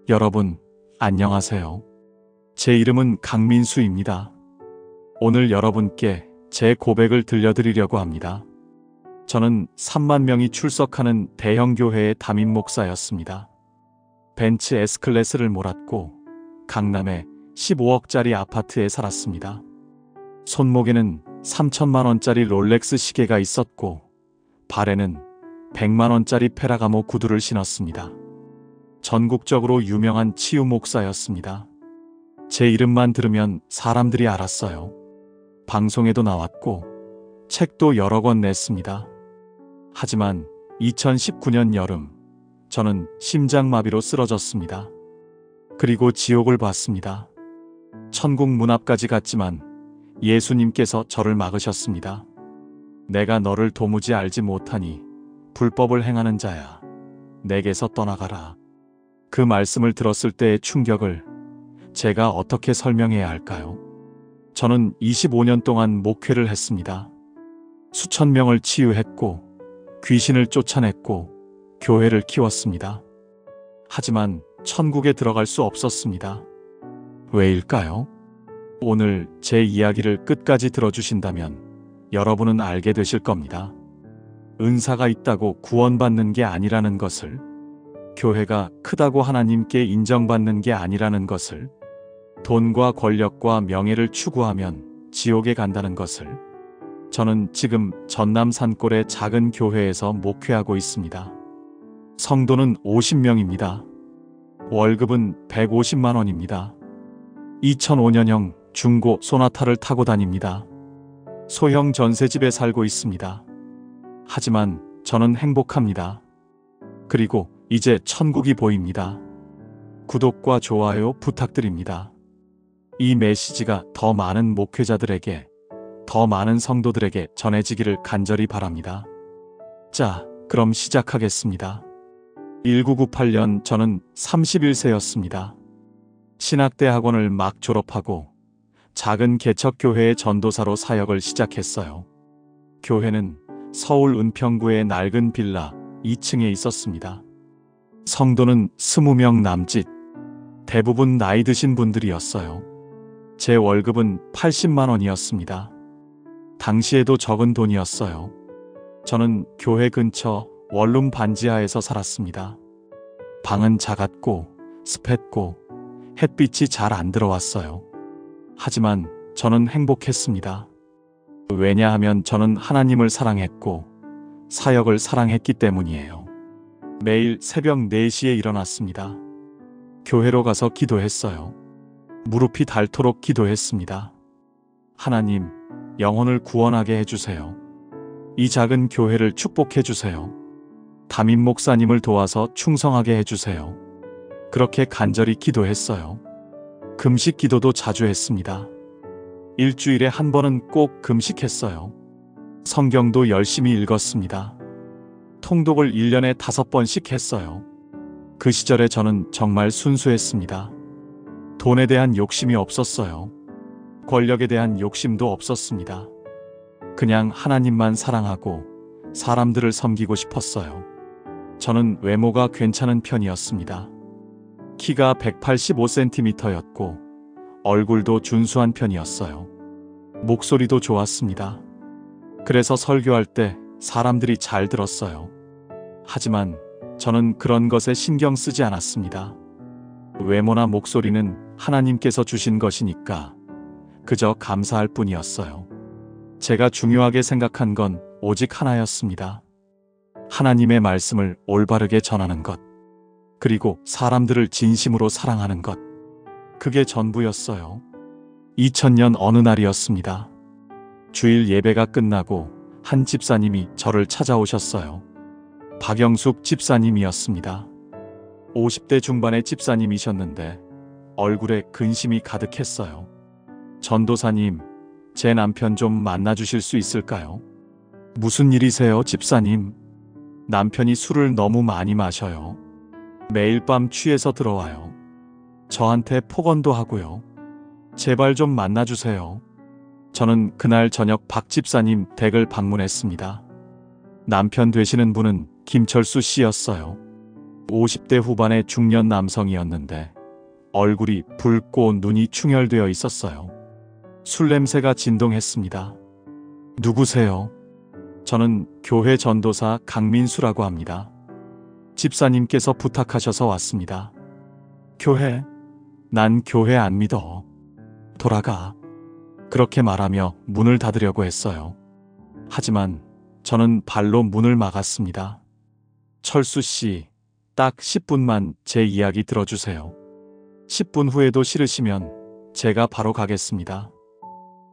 여러분, 안녕하세요. 제 이름은 강민수입니다. 오늘 여러분께 제 고백을 들려드리려고 합니다. 저는 3만 명이 출석하는 대형 교회의 담임 목사였습니다. 벤츠 S클래스를 몰았고 강남의 15억짜리 아파트에 살았습니다. 손목에는 3천만 원짜리 롤렉스 시계가 있었고 발에는 100만 원짜리 페라가모 구두를 신었습니다. 전국적으로 유명한 치유 목사였습니다. 제 이름만 들으면 사람들이 알았어요. 방송에도 나왔고 책도 여러 권 냈습니다. 하지만 2019년 여름 저는 심장마비로 쓰러졌습니다. 그리고 지옥을 봤습니다. 천국 문 앞까지 갔지만 예수님께서 저를 막으셨습니다. 내가 너를 도무지 알지 못하니 불법을 행하는 자야. 내게서 떠나가라. 그 말씀을 들었을 때의 충격을 제가 어떻게 설명해야 할까요? 저는 25년 동안 목회를 했습니다. 수천 명을 치유했고 귀신을 쫓아냈고 교회를 키웠습니다. 하지만 천국에 들어갈 수 없었습니다. 왜일까요? 오늘 제 이야기를 끝까지 들어주신다면 여러분은 알게 되실 겁니다. 은사가 있다고 구원받는 게 아니라는 것을, 교회가 크다고 하나님께 인정받는 게 아니라는 것을, 돈과 권력과 명예를 추구하면 지옥에 간다는 것을. 저는 지금 전남 산골의 작은 교회에서 목회하고 있습니다. 성도는 50명입니다. 월급은 150만 원입니다. 2005년형 중고 소나타를 타고 다닙니다. 소형 전셋집에 살고 있습니다. 하지만 저는 행복합니다. 그리고 이제 천국이 보입니다. 구독과 좋아요 부탁드립니다. 이 메시지가 더 많은 목회자들에게, 더 많은 성도들에게 전해지기를 간절히 바랍니다. 자, 그럼 시작하겠습니다. 1998년 저는 31세였습니다. 신학대학원을 막 졸업하고 작은 개척교회의 전도사로 사역을 시작했어요. 교회는 서울 은평구의 낡은 빌라 2층에 있었습니다. 성도는 20명 남짓, 대부분 나이 드신 분들이었어요. 제 월급은 80만 원이었습니다. 당시에도 적은 돈이었어요. 저는 교회 근처 원룸 반지하에서 살았습니다. 방은 작았고 습했고 햇빛이 잘 안 들어왔어요. 하지만 저는 행복했습니다. 왜냐하면 저는 하나님을 사랑했고 사역을 사랑했기 때문이에요. 매일 새벽 4시에 일어났습니다. 교회로 가서 기도했어요. 무릎이 닳도록 기도했습니다. 하나님, 영혼을 구원하게 해주세요. 이 작은 교회를 축복해 주세요. 담임 목사님을 도와서 충성하게 해주세요. 그렇게 간절히 기도했어요. 금식 기도도 자주 했습니다. 일주일에 한 번은 꼭 금식했어요. 성경도 열심히 읽었습니다. 통독을 1년에 5번씩 했어요. 그 시절에 저는 정말 순수했습니다. 돈에 대한 욕심이 없었어요. 권력에 대한 욕심도 없었습니다. 그냥 하나님만 사랑하고 사람들을 섬기고 싶었어요. 저는 외모가 괜찮은 편이었습니다. 키가 185cm였고 얼굴도 준수한 편이었어요. 목소리도 좋았습니다. 그래서 설교할 때 사람들이 잘 들었어요. 하지만 저는 그런 것에 신경 쓰지 않았습니다. 외모나 목소리는 하나님께서 주신 것이니까 그저 감사할 뿐이었어요. 제가 중요하게 생각한 건 오직 하나였습니다. 하나님의 말씀을 올바르게 전하는 것, 그리고 사람들을 진심으로 사랑하는 것. 그게 전부였어요. 2000년 어느 날이었습니다. 주일 예배가 끝나고 한 집사님이 저를 찾아오셨어요. 박영숙 집사님이었습니다. 50대 중반의 집사님이셨는데 얼굴에 근심이 가득했어요. 전도사님, 제 남편 좀 만나주실 수 있을까요? 무슨 일이세요, 집사님? 남편이 술을 너무 많이 마셔요. 매일 밤 취해서 들어와요. 저한테 폭언도 하고요. 제발 좀 만나주세요. 저는 그날 저녁 박 집사님 댁을 방문했습니다. 남편 되시는 분은 김철수 씨였어요. 50대 후반의 중년 남성이었는데 얼굴이 붉고 눈이 충혈되어 있었어요. 술 냄새가 진동했습니다. 누구세요? 저는 교회 전도사 강민수라고 합니다. 집사님께서 부탁하셔서 왔습니다. 교회? 난 교회 안 믿어. 돌아가. 그렇게 말하며 문을 닫으려고 했어요. 하지만 저는 발로 문을 막았습니다. 철수 씨, 딱 10분만 제 이야기 들어주세요. 10분 후에도 싫으시면 제가 바로 가겠습니다.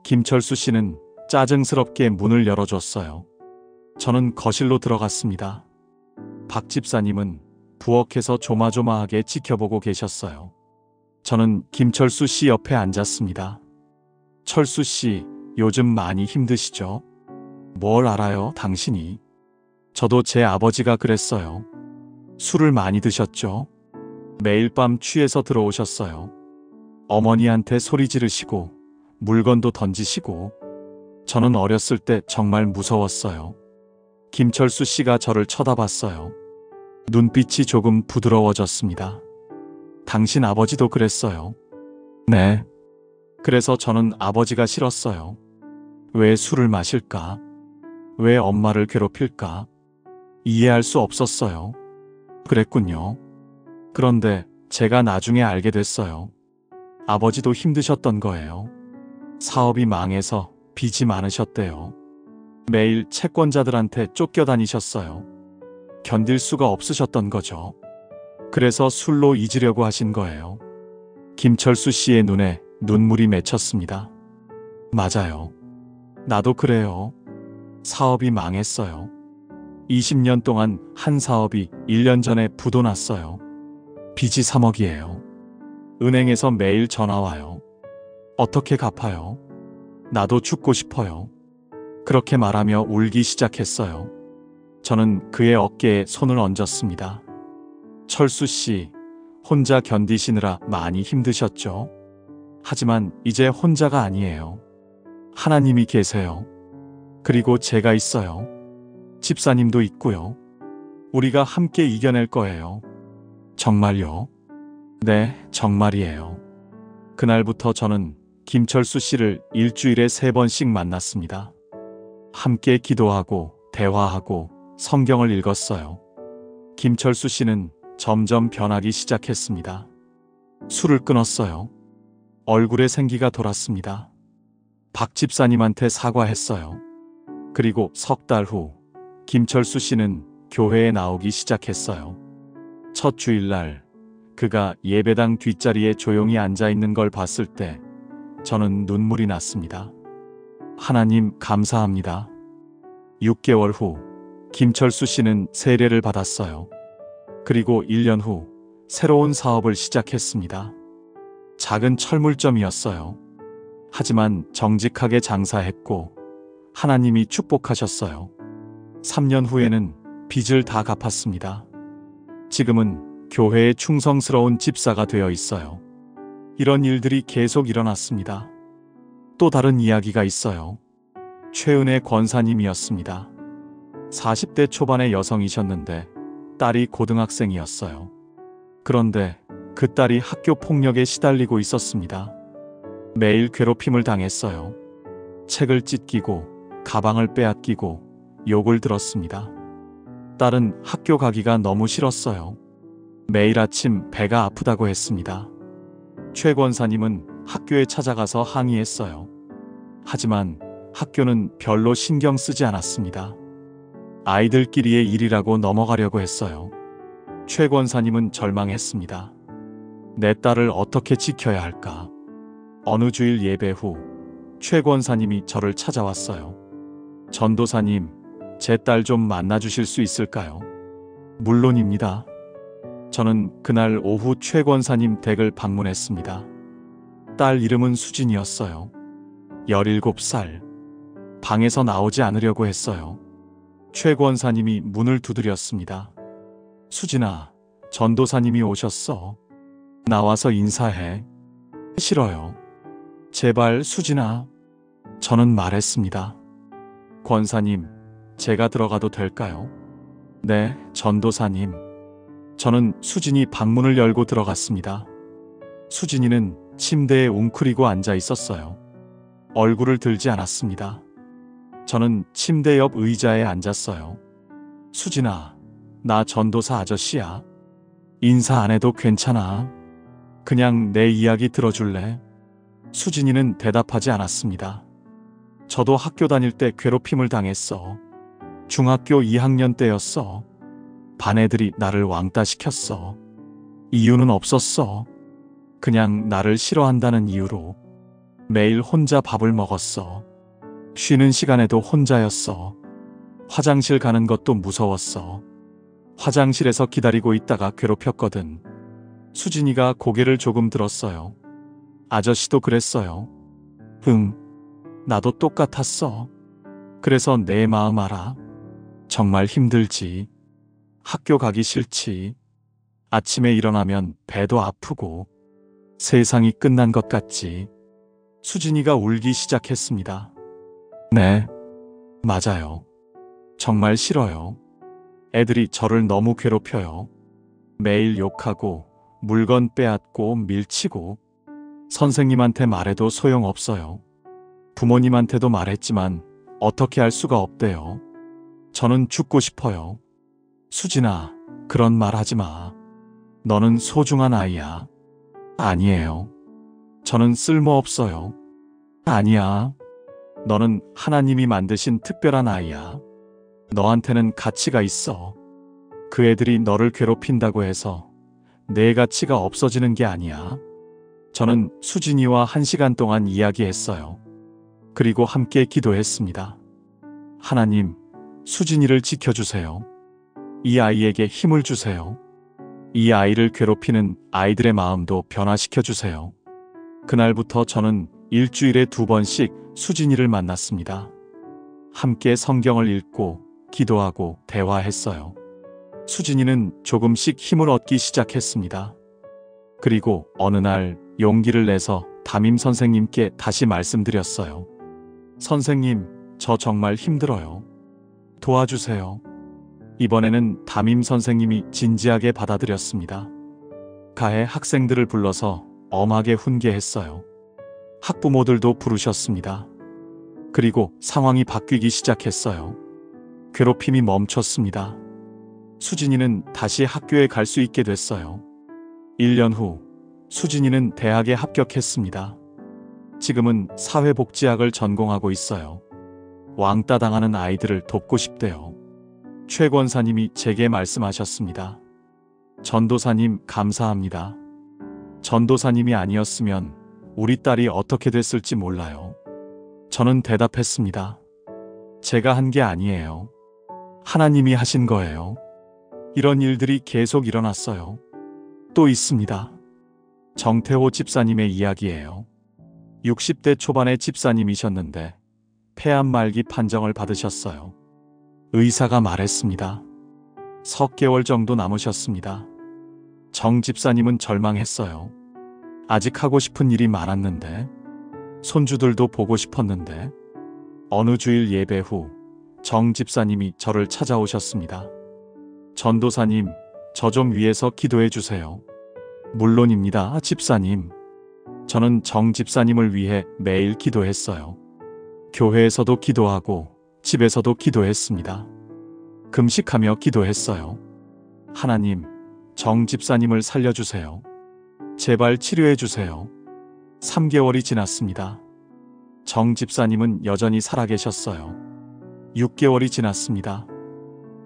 김철수 씨는 짜증스럽게 문을 열어줬어요. 저는 거실로 들어갔습니다. 박 집사님은 부엌에서 조마조마하게 지켜보고 계셨어요. 저는 김철수 씨 옆에 앉았습니다. 철수 씨, 요즘 많이 힘드시죠? 뭘 알아요, 당신이? 저도 제 아버지가 그랬어요. 술을 많이 드셨죠? 매일 밤 취해서 들어오셨어요. 어머니한테 소리 지르시고 물건도 던지시고. 저는 어렸을 때 정말 무서웠어요. 김철수 씨가 저를 쳐다봤어요. 눈빛이 조금 부드러워졌습니다. 당신 아버지도 그랬어요. 네. 그래서 저는 아버지가 싫었어요. 왜 술을 마실까? 왜 엄마를 괴롭힐까? 이해할 수 없었어요. 그랬군요. 그런데 제가 나중에 알게 됐어요. 아버지도 힘드셨던 거예요. 사업이 망해서 빚이 많으셨대요. 매일 채권자들한테 쫓겨다니셨어요. 견딜 수가 없으셨던 거죠. 그래서 술로 잊으려고 하신 거예요. 김철수 씨의 눈에 눈물이 맺혔습니다. 맞아요. 나도 그래요. 사업이 망했어요. 20년 동안 한 사업이 1년 전에 부도 났어요. 빚이 3억이에요. 은행에서 매일 전화 와요. 어떻게 갚아요? 나도 죽고 싶어요. 그렇게 말하며 울기 시작했어요. 저는 그의 어깨에 손을 얹었습니다. 철수 씨, 혼자 견디시느라 많이 힘드셨죠? 하지만 이제 혼자가 아니에요. 하나님이 계세요. 그리고 제가 있어요. 집사님도 있고요. 우리가 함께 이겨낼 거예요. 정말요? 네, 정말이에요. 그날부터 저는 김철수 씨를 일주일에 3번씩 만났습니다. 함께 기도하고 대화하고 성경을 읽었어요. 김철수 씨는 점점 변하기 시작했습니다. 술을 끊었어요. 얼굴에 생기가 돌았습니다. 박 집사님한테 사과했어요. 그리고 석 달 후 김철수 씨는 교회에 나오기 시작했어요. 첫 주일날 그가 예배당 뒷자리에 조용히 앉아 있는 걸 봤을 때 저는 눈물이 났습니다. 하나님 감사합니다. 6개월 후 김철수 씨는 세례를 받았어요. 그리고 1년 후 새로운 사업을 시작했습니다. 작은 철물점이었어요. 하지만 정직하게 장사했고 하나님이 축복하셨어요. 3년 후에는 빚을 다 갚았습니다. 지금은 교회에 충성스러운 집사가 되어 있어요. 이런 일들이 계속 일어났습니다. 또 다른 이야기가 있어요. 최은혜 권사님이었습니다. 40대 초반의 여성이셨는데 딸이 고등학생이었어요. 그런데 그 딸이 학교 폭력에 시달리고 있었습니다. 매일 괴롭힘을 당했어요. 책을 찢기고 가방을 빼앗기고 욕을 들었습니다. 딸은 학교 가기가 너무 싫었어요. 매일 아침 배가 아프다고 했습니다. 최 권사님은 학교에 찾아가서 항의했어요. 하지만 학교는 별로 신경 쓰지 않았습니다. 아이들끼리의 일이라고 넘어가려고 했어요. 최 권사님은 절망했습니다. 내 딸을 어떻게 지켜야 할까? 어느 주일 예배 후 최 권사님이 저를 찾아왔어요. 전도사님, 제 딸 좀 만나주실 수 있을까요? 물론입니다. 저는 그날 오후 최 권사님 댁을 방문했습니다. 딸 이름은 수진이었어요. 17살. 방에서 나오지 않으려고 했어요. 최 권사님이 문을 두드렸습니다. 수진아, 전도사님이 오셨어. 나와서 인사해. 싫어요. 제발 수진아. 저는 말했습니다. 권사님, 제가 들어가도 될까요? 네, 전도사님. 저는 수진이 방문을 열고 들어갔습니다. 수진이는 침대에 웅크리고 앉아 있었어요. 얼굴을 들지 않았습니다. 저는 침대 옆 의자에 앉았어요. 수진아, 나 전도사 아저씨야. 인사 안 해도 괜찮아. 그냥 내 이야기 들어줄래? 수진이는 대답하지 않았습니다. 저도 학교 다닐 때 괴롭힘을 당했어. 중학교 2학년 때였어. 반 애들이 나를 왕따 시켰어. 이유는 없었어. 그냥 나를 싫어한다는 이유로. 매일 혼자 밥을 먹었어. 쉬는 시간에도 혼자였어. 화장실 가는 것도 무서웠어. 화장실에서 기다리고 있다가 괴롭혔거든. 수진이가 고개를 조금 들었어요. 아저씨도 그랬어요. 응, 나도 똑같았어. 그래서 내 마음 알아. 정말 힘들지. 학교 가기 싫지. 아침에 일어나면 배도 아프고 세상이 끝난 것 같지. 수진이가 울기 시작했습니다. 네, 맞아요. 정말 싫어요. 애들이 저를 너무 괴롭혀요. 매일 욕하고 물건 빼앗고 밀치고 선생님한테 말해도 소용없어요. 부모님한테도 말했지만 어떻게 할 수가 없대요. 저는 죽고 싶어요. 수진아, 그런 말 하지 마. 너는 소중한 아이야. 아니에요. 저는 쓸모없어요. 아니야. 너는 하나님이 만드신 특별한 아이야. 너한테는 가치가 있어. 그 애들이 너를 괴롭힌다고 해서 내 가치가 없어지는 게 아니야. 저는 수진이와 1시간 동안 이야기했어요. 그리고 함께 기도했습니다. 하나님, 수진이를 지켜주세요. 이 아이에게 힘을 주세요. 이 아이를 괴롭히는 아이들의 마음도 변화시켜 주세요. 그날부터 저는 일주일에 2번씩 수진이를 만났습니다. 함께 성경을 읽고 기도하고 대화했어요. 수진이는 조금씩 힘을 얻기 시작했습니다. 그리고 어느 날 용기를 내서 담임 선생님께 다시 말씀드렸어요. 선생님, 저 정말 힘들어요. 도와주세요. 이번에는 담임 선생님이 진지하게 받아들였습니다. 가해 학생들을 불러서 엄하게 훈계했어요. 학부모들도 부르셨습니다. 그리고 상황이 바뀌기 시작했어요. 괴롭힘이 멈췄습니다. 수진이는 다시 학교에 갈 수 있게 됐어요. 1년 후 수진이는 대학에 합격했습니다. 지금은 사회복지학을 전공하고 있어요. 왕따 당하는 아이들을 돕고 싶대요. 최 권사님이 제게 말씀하셨습니다. 전도사님 감사합니다. 전도사님이 아니었으면 우리 딸이 어떻게 됐을지 몰라요. 저는 대답했습니다. 제가 한 게 아니에요. 하나님이 하신 거예요. 이런 일들이 계속 일어났어요. 또 있습니다. 정태호 집사님의 이야기예요. 60대 초반의 집사님이셨는데 폐암 말기 판정을 받으셨어요. 의사가 말했습니다. 석 개월 정도 남으셨습니다. 정 집사님은 절망했어요. 아직 하고 싶은 일이 많았는데, 손주들도 보고 싶었는데. 어느 주일 예배 후 정 집사님이 저를 찾아오셨습니다. 전도사님, 저 좀 위해서 기도해 주세요. 물론입니다, 집사님. 저는 정 집사님을 위해 매일 기도했어요. 교회에서도 기도하고 집에서도 기도했습니다. 금식하며 기도했어요. 하나님, 정 집사님을 살려주세요. 제발 치료해 주세요. 3개월이 지났습니다. 정 집사님은 여전히 살아계셨어요. 6개월이 지났습니다.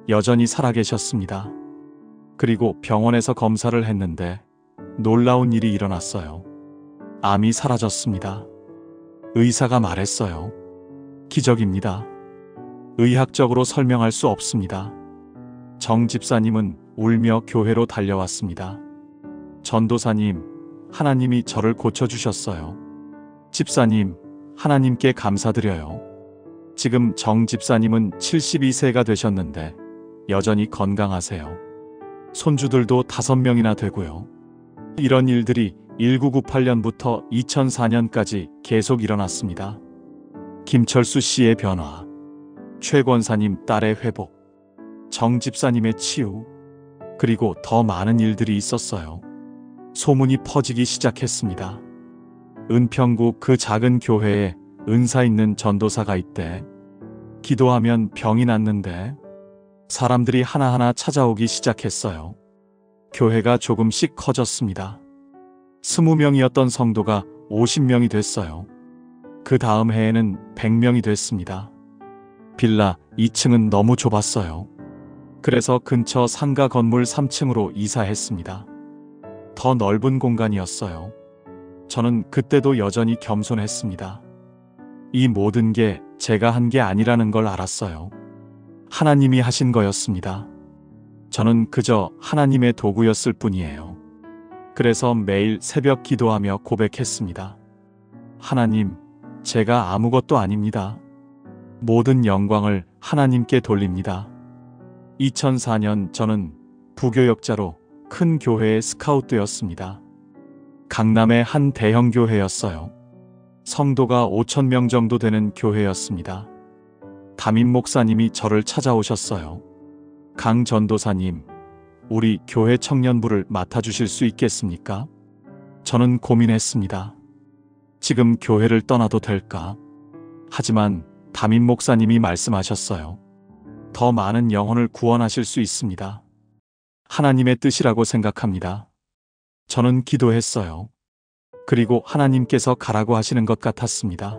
여전히 살아계셨습니다. 그리고 병원에서 검사를 했는데 놀라운 일이 일어났어요. 암이 사라졌습니다. 의사가 말했어요. 기적입니다. 의학적으로 설명할 수 없습니다. 정 집사님은 울며 교회로 달려왔습니다. 전도사님, 하나님이 저를 고쳐주셨어요. 집사님, 하나님께 감사드려요. 지금 정 집사님은 72세가 되셨는데 여전히 건강하세요. 손주들도 5명이나 되고요. 이런 일들이 1998년부터 2004년까지 계속 일어났습니다. 김철수 씨의 변화, 최 권사님 딸의 회복, 정 집사님의 치유, 그리고 더 많은 일들이 있었어요. 소문이 퍼지기 시작했습니다. 은평구 그 작은 교회에 은사 있는 전도사가 있대. 기도하면 병이 낫는데. 사람들이 하나하나 찾아오기 시작했어요. 교회가 조금씩 커졌습니다. 20명이었던 성도가 50명이 됐어요. 그 다음 해에는 100명이 됐습니다. 빌라 2층은 너무 좁았어요. 그래서 근처 상가 건물 3층으로 이사했습니다. 더 넓은 공간이었어요. 저는 그때도 여전히 겸손했습니다. 이 모든 게 제가 한 게 아니라는 걸 알았어요. 하나님이 하신 거였습니다. 저는 그저 하나님의 도구였을 뿐이에요. 그래서 매일 새벽 기도하며 고백했습니다. 하나님, 제가 아무것도 아닙니다. 모든 영광을 하나님께 돌립니다. 2004년 저는 부교역자로 큰 교회에 스카웃되었습니다. 강남의 한 대형 교회였어요. 성도가 5,000명 정도 되는 교회였습니다. 담임 목사님이 저를 찾아오셨어요. 강 전도사님, 우리 교회 청년부를 맡아주실 수 있겠습니까? 저는 고민했습니다. 지금 교회를 떠나도 될까? 하지만 담임 목사님이 말씀하셨어요. 더 많은 영혼을 구원하실 수 있습니다. 하나님의 뜻이라고 생각합니다. 저는 기도했어요. 그리고 하나님께서 가라고 하시는 것 같았습니다.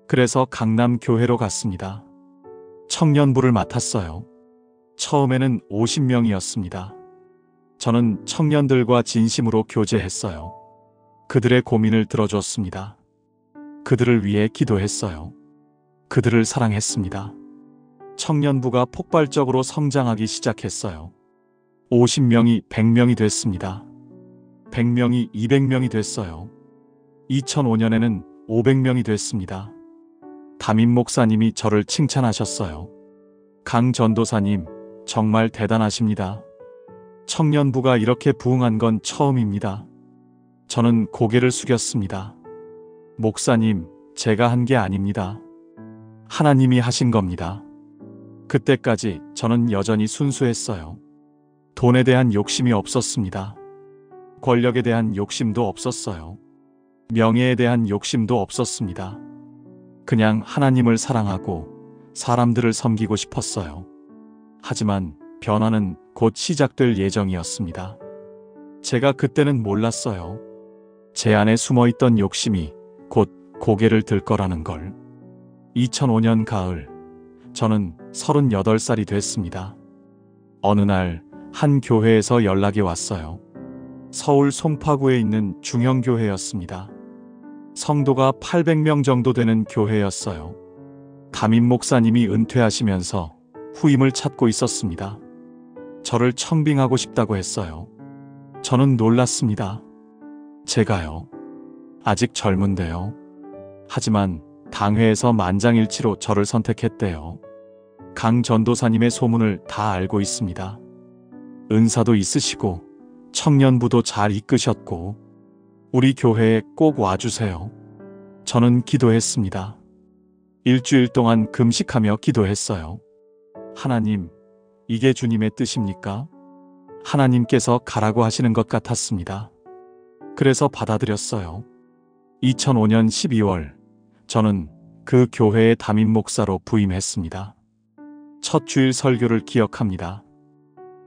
그래서 강남 교회로 갔습니다. 청년부를 맡았어요. 처음에는 50명이었습니다. 저는 청년들과 진심으로 교제했어요. 그들의 고민을 들어줬습니다. 그들을 위해 기도했어요. 그들을 사랑했습니다. 청년부가 폭발적으로 성장하기 시작했어요. 50명이 100명이 됐습니다. 100명이 200명이 됐어요. 2005년에는 500명이 됐습니다. 담임 목사님이 저를 칭찬하셨어요. 강 전도사님, 정말 대단하십니다. 청년부가 이렇게 부흥한 건 처음입니다. 저는 고개를 숙였습니다. 목사님, 제가 한 게 아닙니다. 하나님이 하신 겁니다. 그때까지 저는 여전히 순수했어요. 돈에 대한 욕심이 없었습니다. 권력에 대한 욕심도 없었어요. 명예에 대한 욕심도 없었습니다. 그냥 하나님을 사랑하고 사람들을 섬기고 싶었어요. 하지만 변화는 곧 시작될 예정이었습니다. 제가 그때는 몰랐어요. 제 안에 숨어있던 욕심이 곧 고개를 들 거라는 걸. 2005년 가을, 저는 38살이 됐습니다. 어느 날 한 교회에서 연락이 왔어요. 서울 송파구에 있는 중형교회였습니다. 성도가 800명 정도 되는 교회였어요. 담임 목사님이 은퇴하시면서 후임을 찾고 있었습니다. 저를 청빙하고 싶다고 했어요. 저는 놀랐습니다. 제가요? 아직 젊은데요. 하지만 당회에서 만장일치로 저를 선택했대요. 강 전도사님의 소문을 다 알고 있습니다. 은사도 있으시고 청년부도 잘 이끄셨고 우리 교회에 꼭 와주세요. 저는 기도했습니다. 일주일 동안 금식하며 기도했어요. 하나님, 이게 주님의 뜻입니까? 하나님께서 가라고 하시는 것 같았습니다. 그래서 받아들였어요. 2005년 12월, 저는 그 교회의 담임 목사로 부임했습니다. 첫 주일 설교를 기억합니다.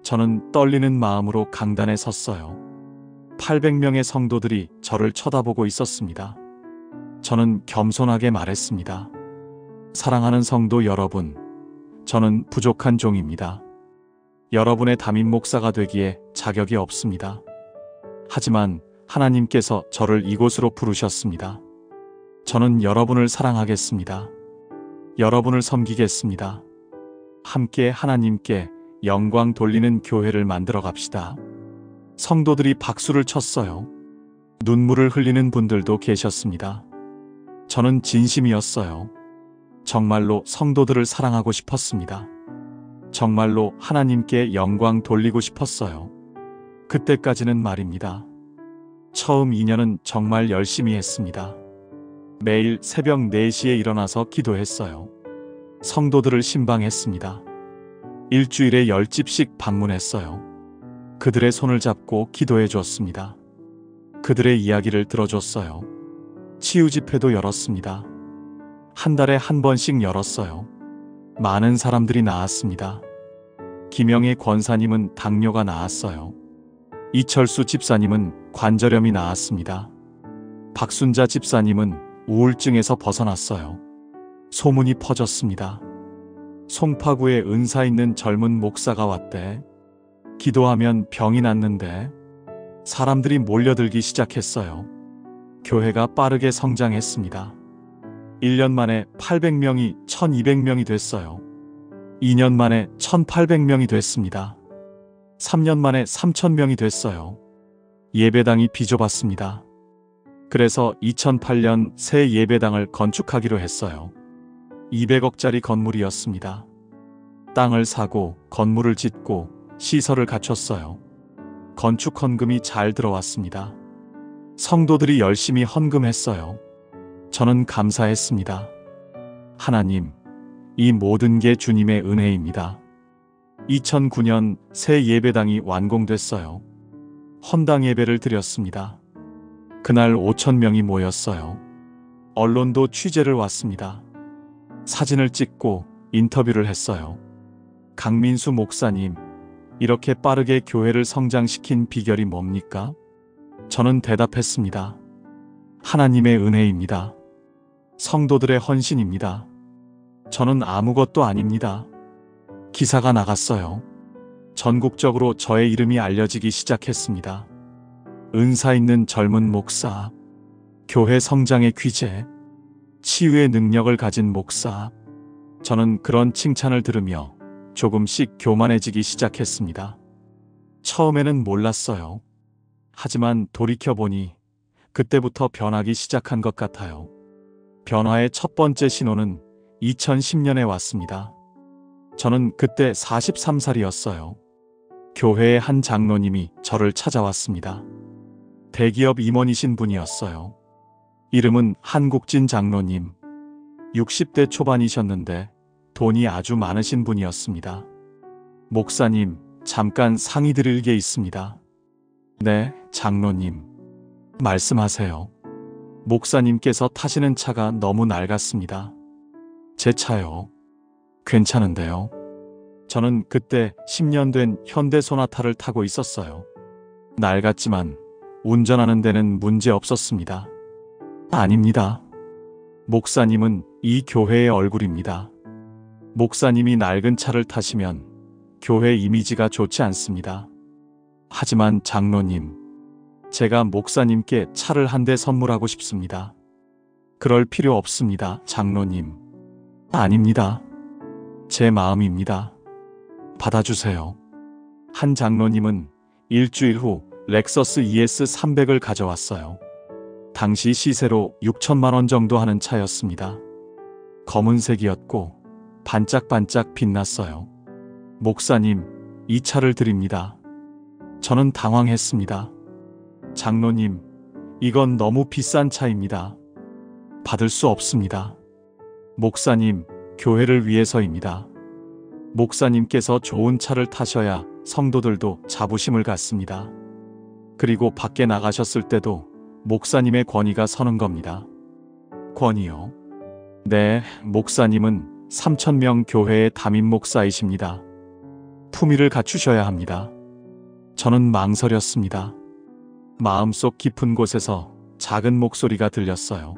저는 떨리는 마음으로 강단에 섰어요. 800명의 성도들이 저를 쳐다보고 있었습니다. 저는 겸손하게 말했습니다. 사랑하는 성도 여러분, 저는 부족한 종입니다. 여러분의 담임 목사가 되기에 자격이 없습니다. 하지만 하나님께서 저를 이곳으로 부르셨습니다. 저는 여러분을 사랑하겠습니다. 여러분을 섬기겠습니다. 함께 하나님께 영광 돌리는 교회를 만들어 갑시다. 성도들이 박수를 쳤어요. 눈물을 흘리는 분들도 계셨습니다. 저는 진심이었어요. 정말로 성도들을 사랑하고 싶었습니다. 정말로 하나님께 영광 돌리고 싶었어요. 그때까지는 말입니다. 처음 2년은 정말 열심히 했습니다. 매일 새벽 4시에 일어나서 기도했어요. 성도들을 신방했습니다. 일주일에 10집씩 방문했어요. 그들의 손을 잡고 기도해 줬습니다. 그들의 이야기를 들어줬어요. 치유 집회도 열었습니다. 한 달에 한 번씩 열었어요. 많은 사람들이 나았습니다. 김영애 권사님은 당뇨가 나았어요. 이철수 집사님은 관절염이 나았습니다. 박순자 집사님은 우울증에서 벗어났어요. 소문이 퍼졌습니다. 송파구에 은사 있는 젊은 목사가 왔대. 기도하면 병이 낫는데. 사람들이 몰려들기 시작했어요. 교회가 빠르게 성장했습니다. 1년 만에 800명이 1200명이 됐어요. 2년 만에 1800명이 됐습니다. 3년 만에 3000명이 됐어요. 예배당이 비좁았습니다. 그래서 2008년 새 예배당을 건축하기로 했어요. 200억짜리 건물이었습니다. 땅을 사고 건물을 짓고 시설을 갖췄어요. 건축 헌금이 잘 들어왔습니다. 성도들이 열심히 헌금했어요. 저는 감사했습니다. 하나님, 이 모든 게 주님의 은혜입니다. 2009년 새 예배당이 완공됐어요. 헌당 예배를 드렸습니다. 그날 5,000명이 모였어요. 언론도 취재를 왔습니다. 사진을 찍고 인터뷰를 했어요. 강민수 목사님, 이렇게 빠르게 교회를 성장시킨 비결이 뭡니까? 저는 대답했습니다. 하나님의 은혜입니다. 성도들의 헌신입니다. 저는 아무것도 아닙니다. 기사가 나갔어요. 전국적으로 저의 이름이 알려지기 시작했습니다. 은사 있는 젊은 목사, 교회 성장의 귀재, 치유의 능력을 가진 목사. 저는 그런 칭찬을 들으며 조금씩 교만해지기 시작했습니다. 처음에는 몰랐어요. 하지만 돌이켜보니 그때부터 변하기 시작한 것 같아요. 변화의 첫 번째 신호는 2010년에 왔습니다. 저는 그때 43살이었어요. 교회의 한 장로님이 저를 찾아왔습니다. 대기업 임원이신 분이었어요. 이름은 한국진 장로님. 60대 초반이셨는데 돈이 아주 많으신 분이었습니다. 목사님, 잠깐 상의 드릴 게 있습니다. 네, 장로님. 말씀하세요. 목사님께서 타시는 차가 너무 낡았습니다. 제 차요. 괜찮은데요. 저는 그때 10년 된 현대 소나타를 타고 있었어요. 낡았지만 운전하는 데는 문제 없었습니다. 아닙니다. 목사님은 이 교회의 얼굴입니다. 목사님이 낡은 차를 타시면 교회 이미지가 좋지 않습니다. 하지만 장로님, 제가 목사님께 차를 한 대 선물하고 싶습니다. 그럴 필요 없습니다, 장로님. 아닙니다. 제 마음입니다. 받아주세요. 한 장로님은 일주일 후 렉서스 ES 300을 가져왔어요. 당시 시세로 6천만 원 정도 하는 차였습니다. 검은색이었고 반짝반짝 빛났어요. 목사님, 이 차를 드립니다. 저는 당황했습니다. 장로님, 이건 너무 비싼 차입니다. 받을 수 없습니다. 목사님, 교회를 위해서입니다. 목사님께서 좋은 차를 타셔야 성도들도 자부심을 갖습니다. 그리고 밖에 나가셨을 때도 목사님의 권위가 서는 겁니다. 권위요? 네, 목사님은 3,000명 교회의 담임 목사이십니다. 품위를 갖추셔야 합니다. 저는 망설였습니다. 마음속 깊은 곳에서 작은 목소리가 들렸어요.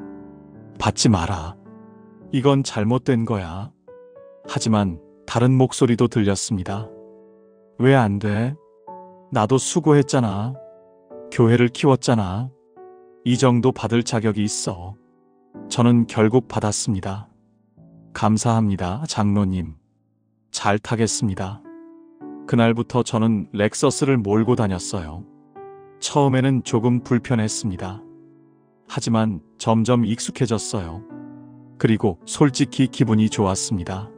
받지 마라. 이건 잘못된 거야. 하지만 다른 목소리도 들렸습니다. 왜 안 돼? 나도 수고했잖아. 교회를 키웠잖아. 이 정도 받을 자격이 있어. 저는 결국 받았습니다. 감사합니다, 장로님. 잘 타겠습니다. 그날부터 저는 렉서스를 몰고 다녔어요. 처음에는 조금 불편했습니다. 하지만 점점 익숙해졌어요. 그리고 솔직히 기분이 좋았습니다.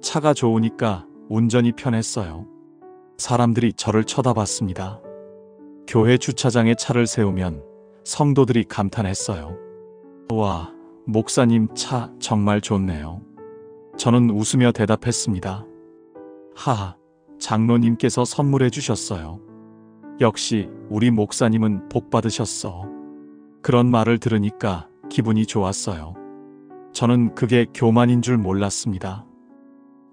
차가 좋으니까 운전이 편했어요. 사람들이 저를 쳐다봤습니다. 교회 주차장에 차를 세우면 성도들이 감탄했어요. 와, 목사님 차 정말 좋네요. 저는 웃으며 대답했습니다. 하하, 장로님께서 선물해 주셨어요. 역시 우리 목사님은 복 받으셨어. 그런 말을 들으니까 기분이 좋았어요. 저는 그게 교만인 줄 몰랐습니다.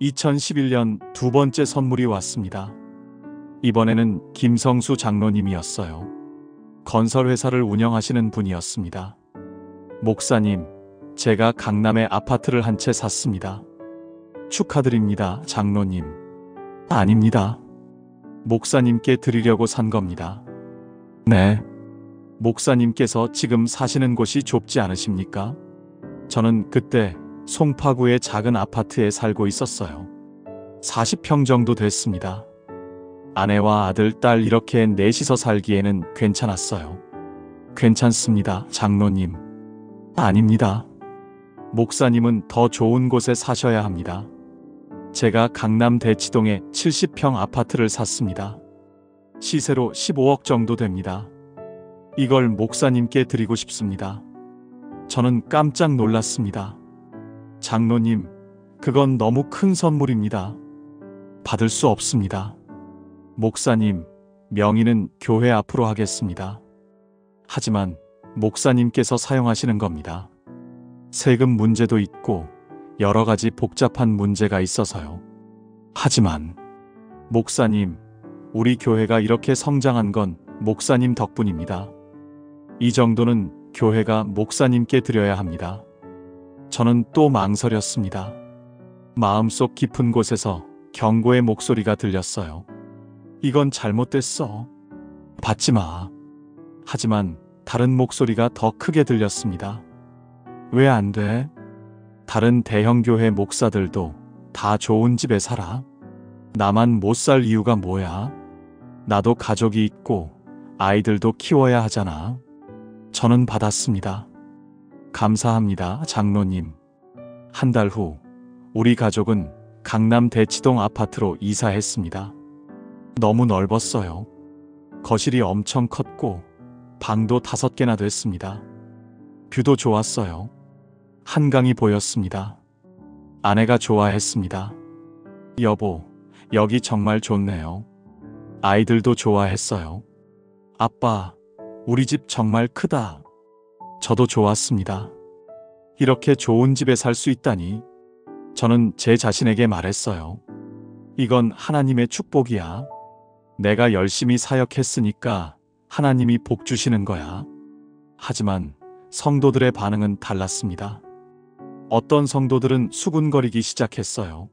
2011년 두 번째 선물이 왔습니다. 이번에는 김성수 장로님이었어요. 건설회사를 운영하시는 분이었습니다. 목사님, 제가 강남에 아파트를 한 채 샀습니다. 축하드립니다, 장로님. 아닙니다. 목사님께 드리려고 산 겁니다. 네. 목사님께서 지금 사시는 곳이 좁지 않으십니까? 저는 그때 송파구의 작은 아파트에 살고 있었어요. 40평 정도 됐습니다. 아내와 아들, 딸 이렇게 넷이서 살기에는 괜찮았어요. 괜찮습니다, 장로님. 아닙니다. 목사님은 더 좋은 곳에 사셔야 합니다. 제가 강남 대치동에 70평 아파트를 샀습니다. 시세로 15억 정도 됩니다. 이걸 목사님께 드리고 싶습니다. 저는 깜짝 놀랐습니다. 장로님, 그건 너무 큰 선물입니다. 받을 수 없습니다. 목사님, 명의는 교회 앞으로 하겠습니다. 하지만 목사님께서 사용하시는 겁니다. 세금 문제도 있고 여러 가지 복잡한 문제가 있어서요. 하지만 목사님, 우리 교회가 이렇게 성장한 건 목사님 덕분입니다. 이 정도는 교회가 목사님께 드려야 합니다. 저는 또 망설였습니다. 마음속 깊은 곳에서 경고의 목소리가 들렸어요. 이건 잘못됐어. 받지 마. 하지만 다른 목소리가 더 크게 들렸습니다. 왜 안 돼? 다른 대형교회 목사들도 다 좋은 집에 살아. 나만 못 살 이유가 뭐야? 나도 가족이 있고 아이들도 키워야 하잖아. 저는 받았습니다. 감사합니다, 장로님. 한 달 후 우리 가족은 강남 대치동 아파트로 이사했습니다. 너무 넓었어요. 거실이 엄청 컸고 방도 5개나 됐습니다. 뷰도 좋았어요. 한강이 보였습니다. 아내가 좋아했습니다. 여보, 여기 정말 좋네요. 아이들도 좋아했어요. 아빠, 우리 집 정말 크다. 저도 좋았습니다. 이렇게 좋은 집에 살 수 있다니. 저는 제 자신에게 말했어요. 이건 하나님의 축복이야. 내가 열심히 사역했으니까 하나님이 복 주시는 거야. 하지만 성도들의 반응은 달랐습니다. 어떤 성도들은 수군거리기 시작했어요.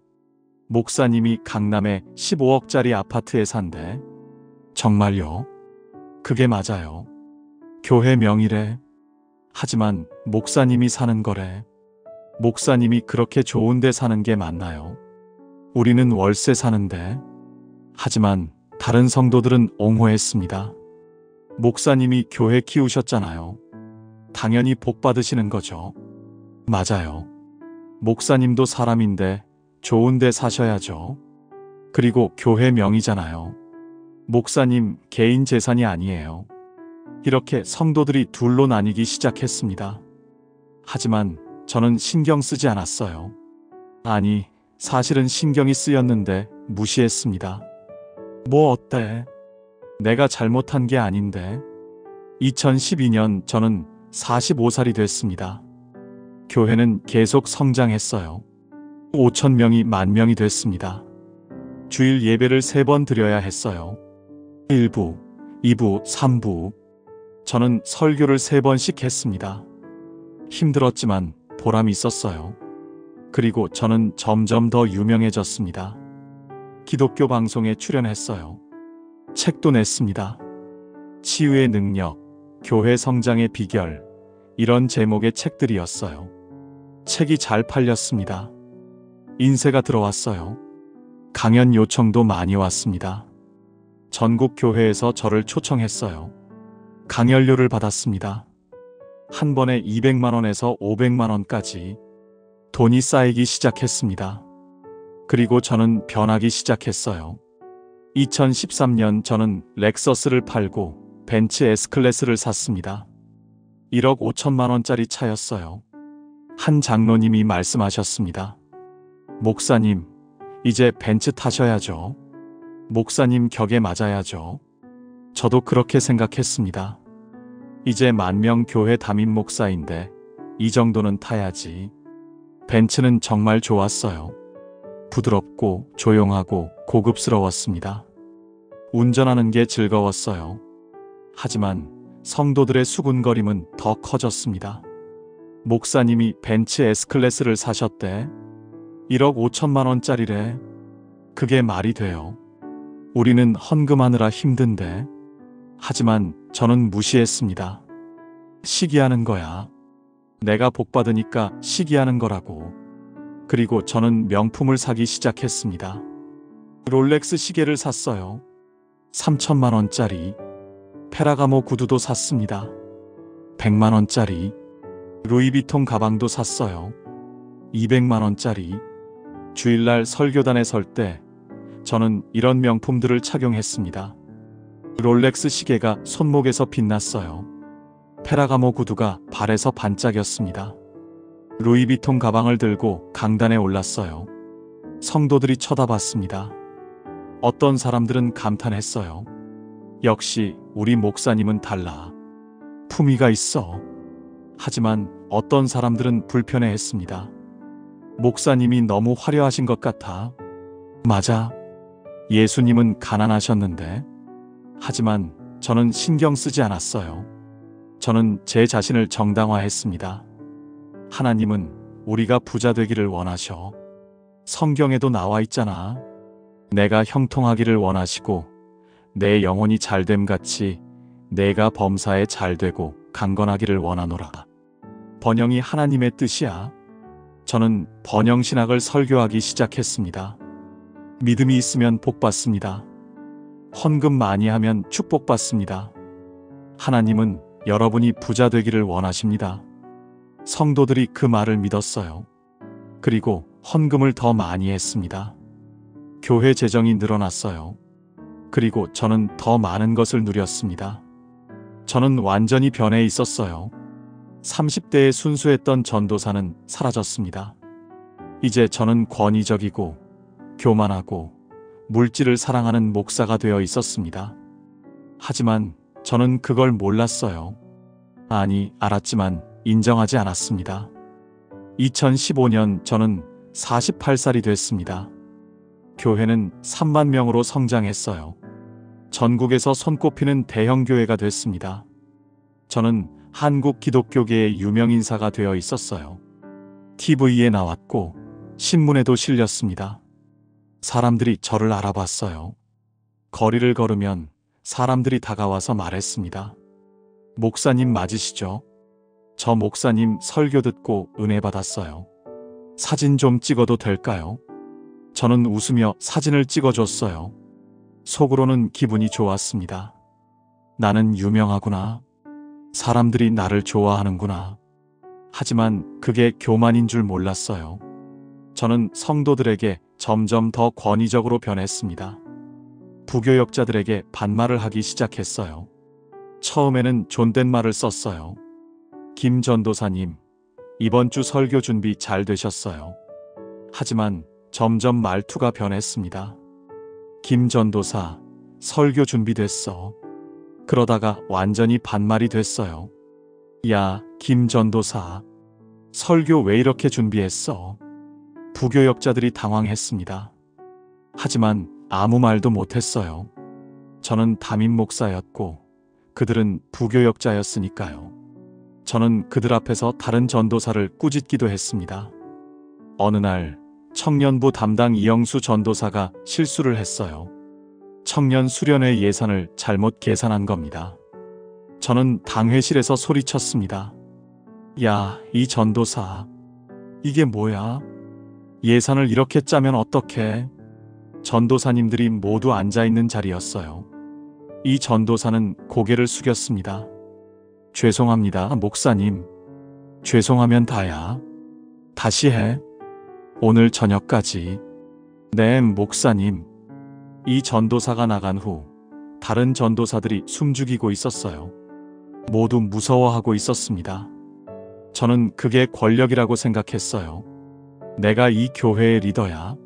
목사님이 강남에 15억짜리 아파트에 산대. 정말요? 그게 맞아요. 교회 명의래. 하지만 목사님이 사는 거래. 목사님이 그렇게 좋은 데 사는 게 맞나요? 우리는 월세 사는데. 하지만 다른 성도들은 옹호했습니다. 목사님이 교회 키우셨잖아요. 당연히 복 받으시는 거죠. 맞아요. 목사님도 사람인데 좋은 데 사셔야죠. 그리고 교회 명의잖아요. 목사님 개인 재산이 아니에요. 이렇게 성도들이 둘로 나뉘기 시작했습니다. 하지만 저는 신경 쓰지 않았어요. 아니, 사실은 신경이 쓰였는데 무시했습니다. 뭐 어때? 내가 잘못한 게 아닌데. 2012년 저는 45살이 됐습니다. 교회는 계속 성장했어요. 5,000명이 10,000명이 됐습니다. 주일 예배를 3번 드려야 했어요. 1부, 2부, 3부. 저는 설교를 3번씩 했습니다. 힘들었지만 보람이 있었어요. 그리고 저는 점점 더 유명해졌습니다. 기독교 방송에 출연했어요. 책도 냈습니다. 치유의 능력, 교회 성장의 비결, 이런 제목의 책들이었어요. 책이 잘 팔렸습니다. 인쇄가 들어왔어요. 강연 요청도 많이 왔습니다. 전국 교회에서 저를 초청했어요. 강연료를 받았습니다. 한 번에 200만 원에서 500만 원까지 돈이 쌓이기 시작했습니다. 그리고 저는 변하기 시작했어요. 2013년 저는 렉서스를 팔고 벤츠 S클래스를 샀습니다. 1억 5천만 원짜리 차였어요. 한 장로님이 말씀하셨습니다. 목사님, 이제 벤츠 타셔야죠. 목사님 격에 맞아야죠. 저도 그렇게 생각했습니다. 이제 만명 교회 담임 목사인데 이 정도는 타야지. 벤츠는 정말 좋았어요. 부드럽고 조용하고 고급스러웠습니다. 운전하는 게 즐거웠어요. 하지만 성도들의 수군거림은 더 커졌습니다. 목사님이 벤츠 S클래스를 사셨대. 1억 5천만 원짜리래. 그게 말이 돼요. 우리는 헌금하느라 힘든데. 하지만 저는 무시했습니다. 시기하는 거야. 내가 복받으니까 시기하는 거라고. 그리고 저는 명품을 사기 시작했습니다. 롤렉스 시계를 샀어요. 3천만 원짜리. 페라가모 구두도 샀습니다. 100만 원짜리. 루이비통 가방도 샀어요. 200만 원짜리. 주일날 설교단에 설 때 저는 이런 명품들을 착용했습니다. 롤렉스 시계가 손목에서 빛났어요. 페라가모 구두가 발에서 반짝였습니다. 루이비통 가방을 들고 강단에 올랐어요. 성도들이 쳐다봤습니다. 어떤 사람들은 감탄했어요. 역시 우리 목사님은 달라. 품위가 있어. 하지만 어떤 사람들은 불편해했습니다. 목사님이 너무 화려하신 것 같아. 맞아. 예수님은 가난하셨는데. 하지만 저는 신경 쓰지 않았어요. 저는 제 자신을 정당화했습니다. 하나님은 우리가 부자 되기를 원하셔. 성경에도 나와 있잖아. 내가 형통하기를 원하시고 내 영혼이 잘됨 같이 내가 범사에 잘되고 강건하기를 원하노라. 번영이 하나님의 뜻이야. 저는 번영신학을 설교하기 시작했습니다. 믿음이 있으면 복받습니다. 헌금 많이 하면 축복받습니다. 하나님은 여러분이 부자 되기를 원하십니다. 성도들이 그 말을 믿었어요. 그리고 헌금을 더 많이 했습니다. 교회 재정이 늘어났어요. 그리고 저는 더 많은 것을 누렸습니다. 저는 완전히 변해 있었어요. 30대에 순수했던 전도사는 사라졌습니다. 이제 저는 권위적이고 교만하고 물질을 사랑하는 목사가 되어 있었습니다. 하지만 저는 그걸 몰랐어요. 아니, 알았지만 인정하지 않았습니다. 2015년 저는 48살이 됐습니다. 교회는 3만 명으로 성장했어요. 전국에서 손꼽히는 대형 교회가 됐습니다. 저는 한국 기독교계의 유명 인사가 되어 있었어요. TV에 나왔고 신문에도 실렸습니다. 사람들이 저를 알아봤어요. 거리를 걸으면 사람들이 다가와서 말했습니다. 목사님 맞으시죠? 저 목사님 설교 듣고 은혜 받았어요. 사진 좀 찍어도 될까요? 저는 웃으며 사진을 찍어줬어요. 속으로는 기분이 좋았습니다. 나는 유명하구나. 사람들이 나를 좋아하는구나. 하지만 그게 교만인 줄 몰랐어요. 저는 성도들에게 점점 더 권위적으로 변했습니다. 부교역자들에게 반말을 하기 시작했어요. 처음에는 존댓말을 썼어요. 김 전도사님, 이번 주 설교 준비 잘 되셨어요. 하지만 점점 말투가 변했습니다. 김 전도사, 설교 준비됐어. 그러다가 완전히 반말이 됐어요. 야, 김 전도사, 설교 왜 이렇게 준비했어? 부교역자들이 당황했습니다. 하지만 아무 말도 못했어요. 저는 담임 목사였고 그들은 부교역자였으니까요. 저는 그들 앞에서 다른 전도사를 꾸짖기도 했습니다. 어느 날 청년부 담당 이영수 전도사가 실수를 했어요. 청년 수련회 예산을 잘못 계산한 겁니다. 저는 당회실에서 소리쳤습니다. 야, 이 전도사, 이게 뭐야? 예산을 이렇게 짜면 어떡해? 전도사님들이 모두 앉아있는 자리였어요. 이 전도사는 고개를 숙였습니다. 죄송합니다, 목사님. 죄송하면 다야. 다시 해. 오늘 저녁까지. 네, 목사님. 이 전도사가 나간 후 다른 전도사들이 숨죽이고 있었어요. 모두 무서워하고 있었습니다. 저는 그게 권력이라고 생각했어요. 내가 이 교회의 리더야.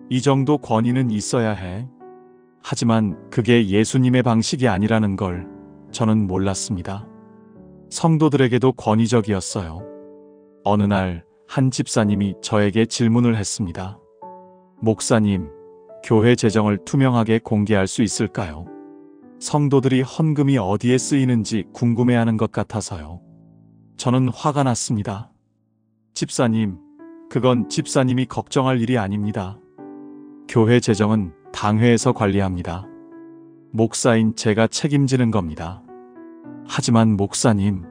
이 정도 권위는 있어야 해. 하지만 그게 예수님의 방식이 아니라는 걸 저는 몰랐습니다. 성도들에게도 권위적이었어요. 어느 날 한 집사님이 저에게 질문을 했습니다. 목사님, 교회 재정을 투명하게 공개할 수 있을까요? 성도들이 헌금이 어디에 쓰이는지 궁금해하는 것 같아서요. 저는 화가 났습니다. 집사님, 그건 집사님이 걱정할 일이 아닙니다. 교회 재정은 당회에서 관리합니다. 목사인 제가 책임지는 겁니다. 하지만 목사님,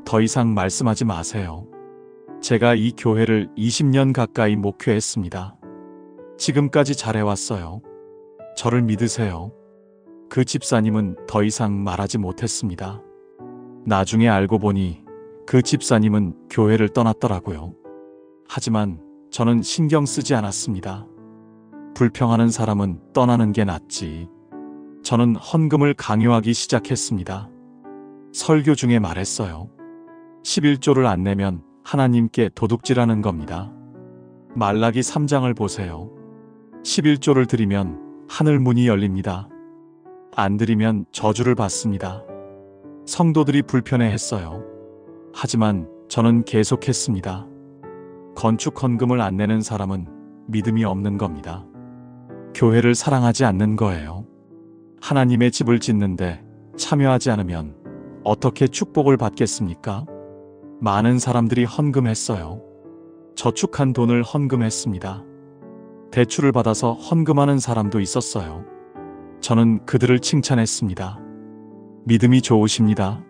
더 이상 말씀하지 마세요. 제가 이 교회를 20년 가까이 목회했습니다. 지금까지 잘해왔어요. 저를 믿으세요. 그 집사님은 더 이상 말하지 못했습니다. 나중에 알고 보니 그 집사님은 교회를 떠났더라고요. 하지만 저는 신경 쓰지 않았습니다. 불평하는 사람은 떠나는 게 낫지. 저는 헌금을 강요하기 시작했습니다. 설교 중에 말했어요. 11조를 안 내면 하나님께 도둑질하는 겁니다. 말라기 3장을 보세요. 11조를 드리면 하늘 문이 열립니다. 안 드리면 저주를 받습니다. 성도들이 불편해했어요. 하지만 저는 계속했습니다. 건축 헌금을 안 내는 사람은 믿음이 없는 겁니다. 교회를 사랑하지 않는 거예요. 하나님의 집을 짓는데 참여하지 않으면 어떻게 축복을 받겠습니까? 많은 사람들이 헌금했어요. 저축한 돈을 헌금했습니다. 대출을 받아서 헌금하는 사람도 있었어요. 저는 그들을 칭찬했습니다. 믿음이 좋으십니다.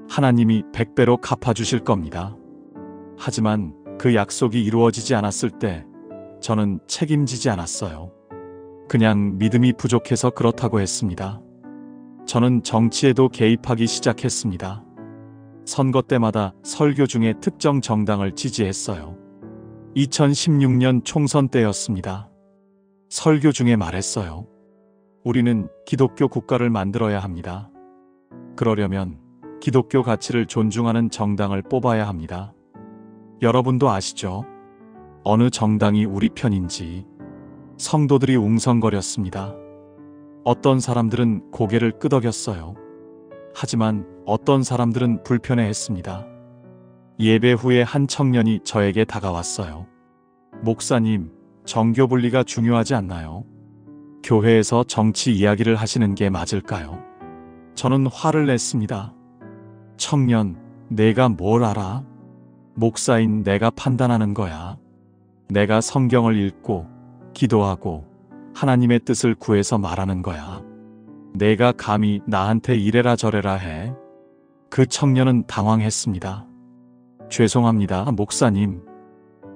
하나님이 100배로 갚아주실 겁니다. 하지만 그 약속이 이루어지지 않았을 때 저는 책임지지 않았어요. 그냥 믿음이 부족해서 그렇다고 했습니다. 저는 정치에도 개입하기 시작했습니다. 선거 때마다 설교 중에 특정 정당을 지지했어요. 2016년 총선 때였습니다. 설교 중에 말했어요. 우리는 기독교 국가를 만들어야 합니다. 그러려면 기독교 가치를 존중하는 정당을 뽑아야 합니다. 여러분도 아시죠? 어느 정당이 우리 편인지. 성도들이 웅성거렸습니다. 어떤 사람들은 고개를 끄덕였어요. 하지만 어떤 사람들은 불편해했습니다. 예배 후에 한 청년이 저에게 다가왔어요. 목사님, 정교 분리가 중요하지 않나요? 교회에서 정치 이야기를 하시는 게 맞을까요? 저는 화를 냈습니다. 청년, 내가 뭘 알아? 목사인 내가 판단하는 거야. 내가 성경을 읽고 기도하고 하나님의 뜻을 구해서 말하는 거야. 내가 감히 나한테 이래라 저래라 해. 그 청년은 당황했습니다. 죄송합니다, 목사님.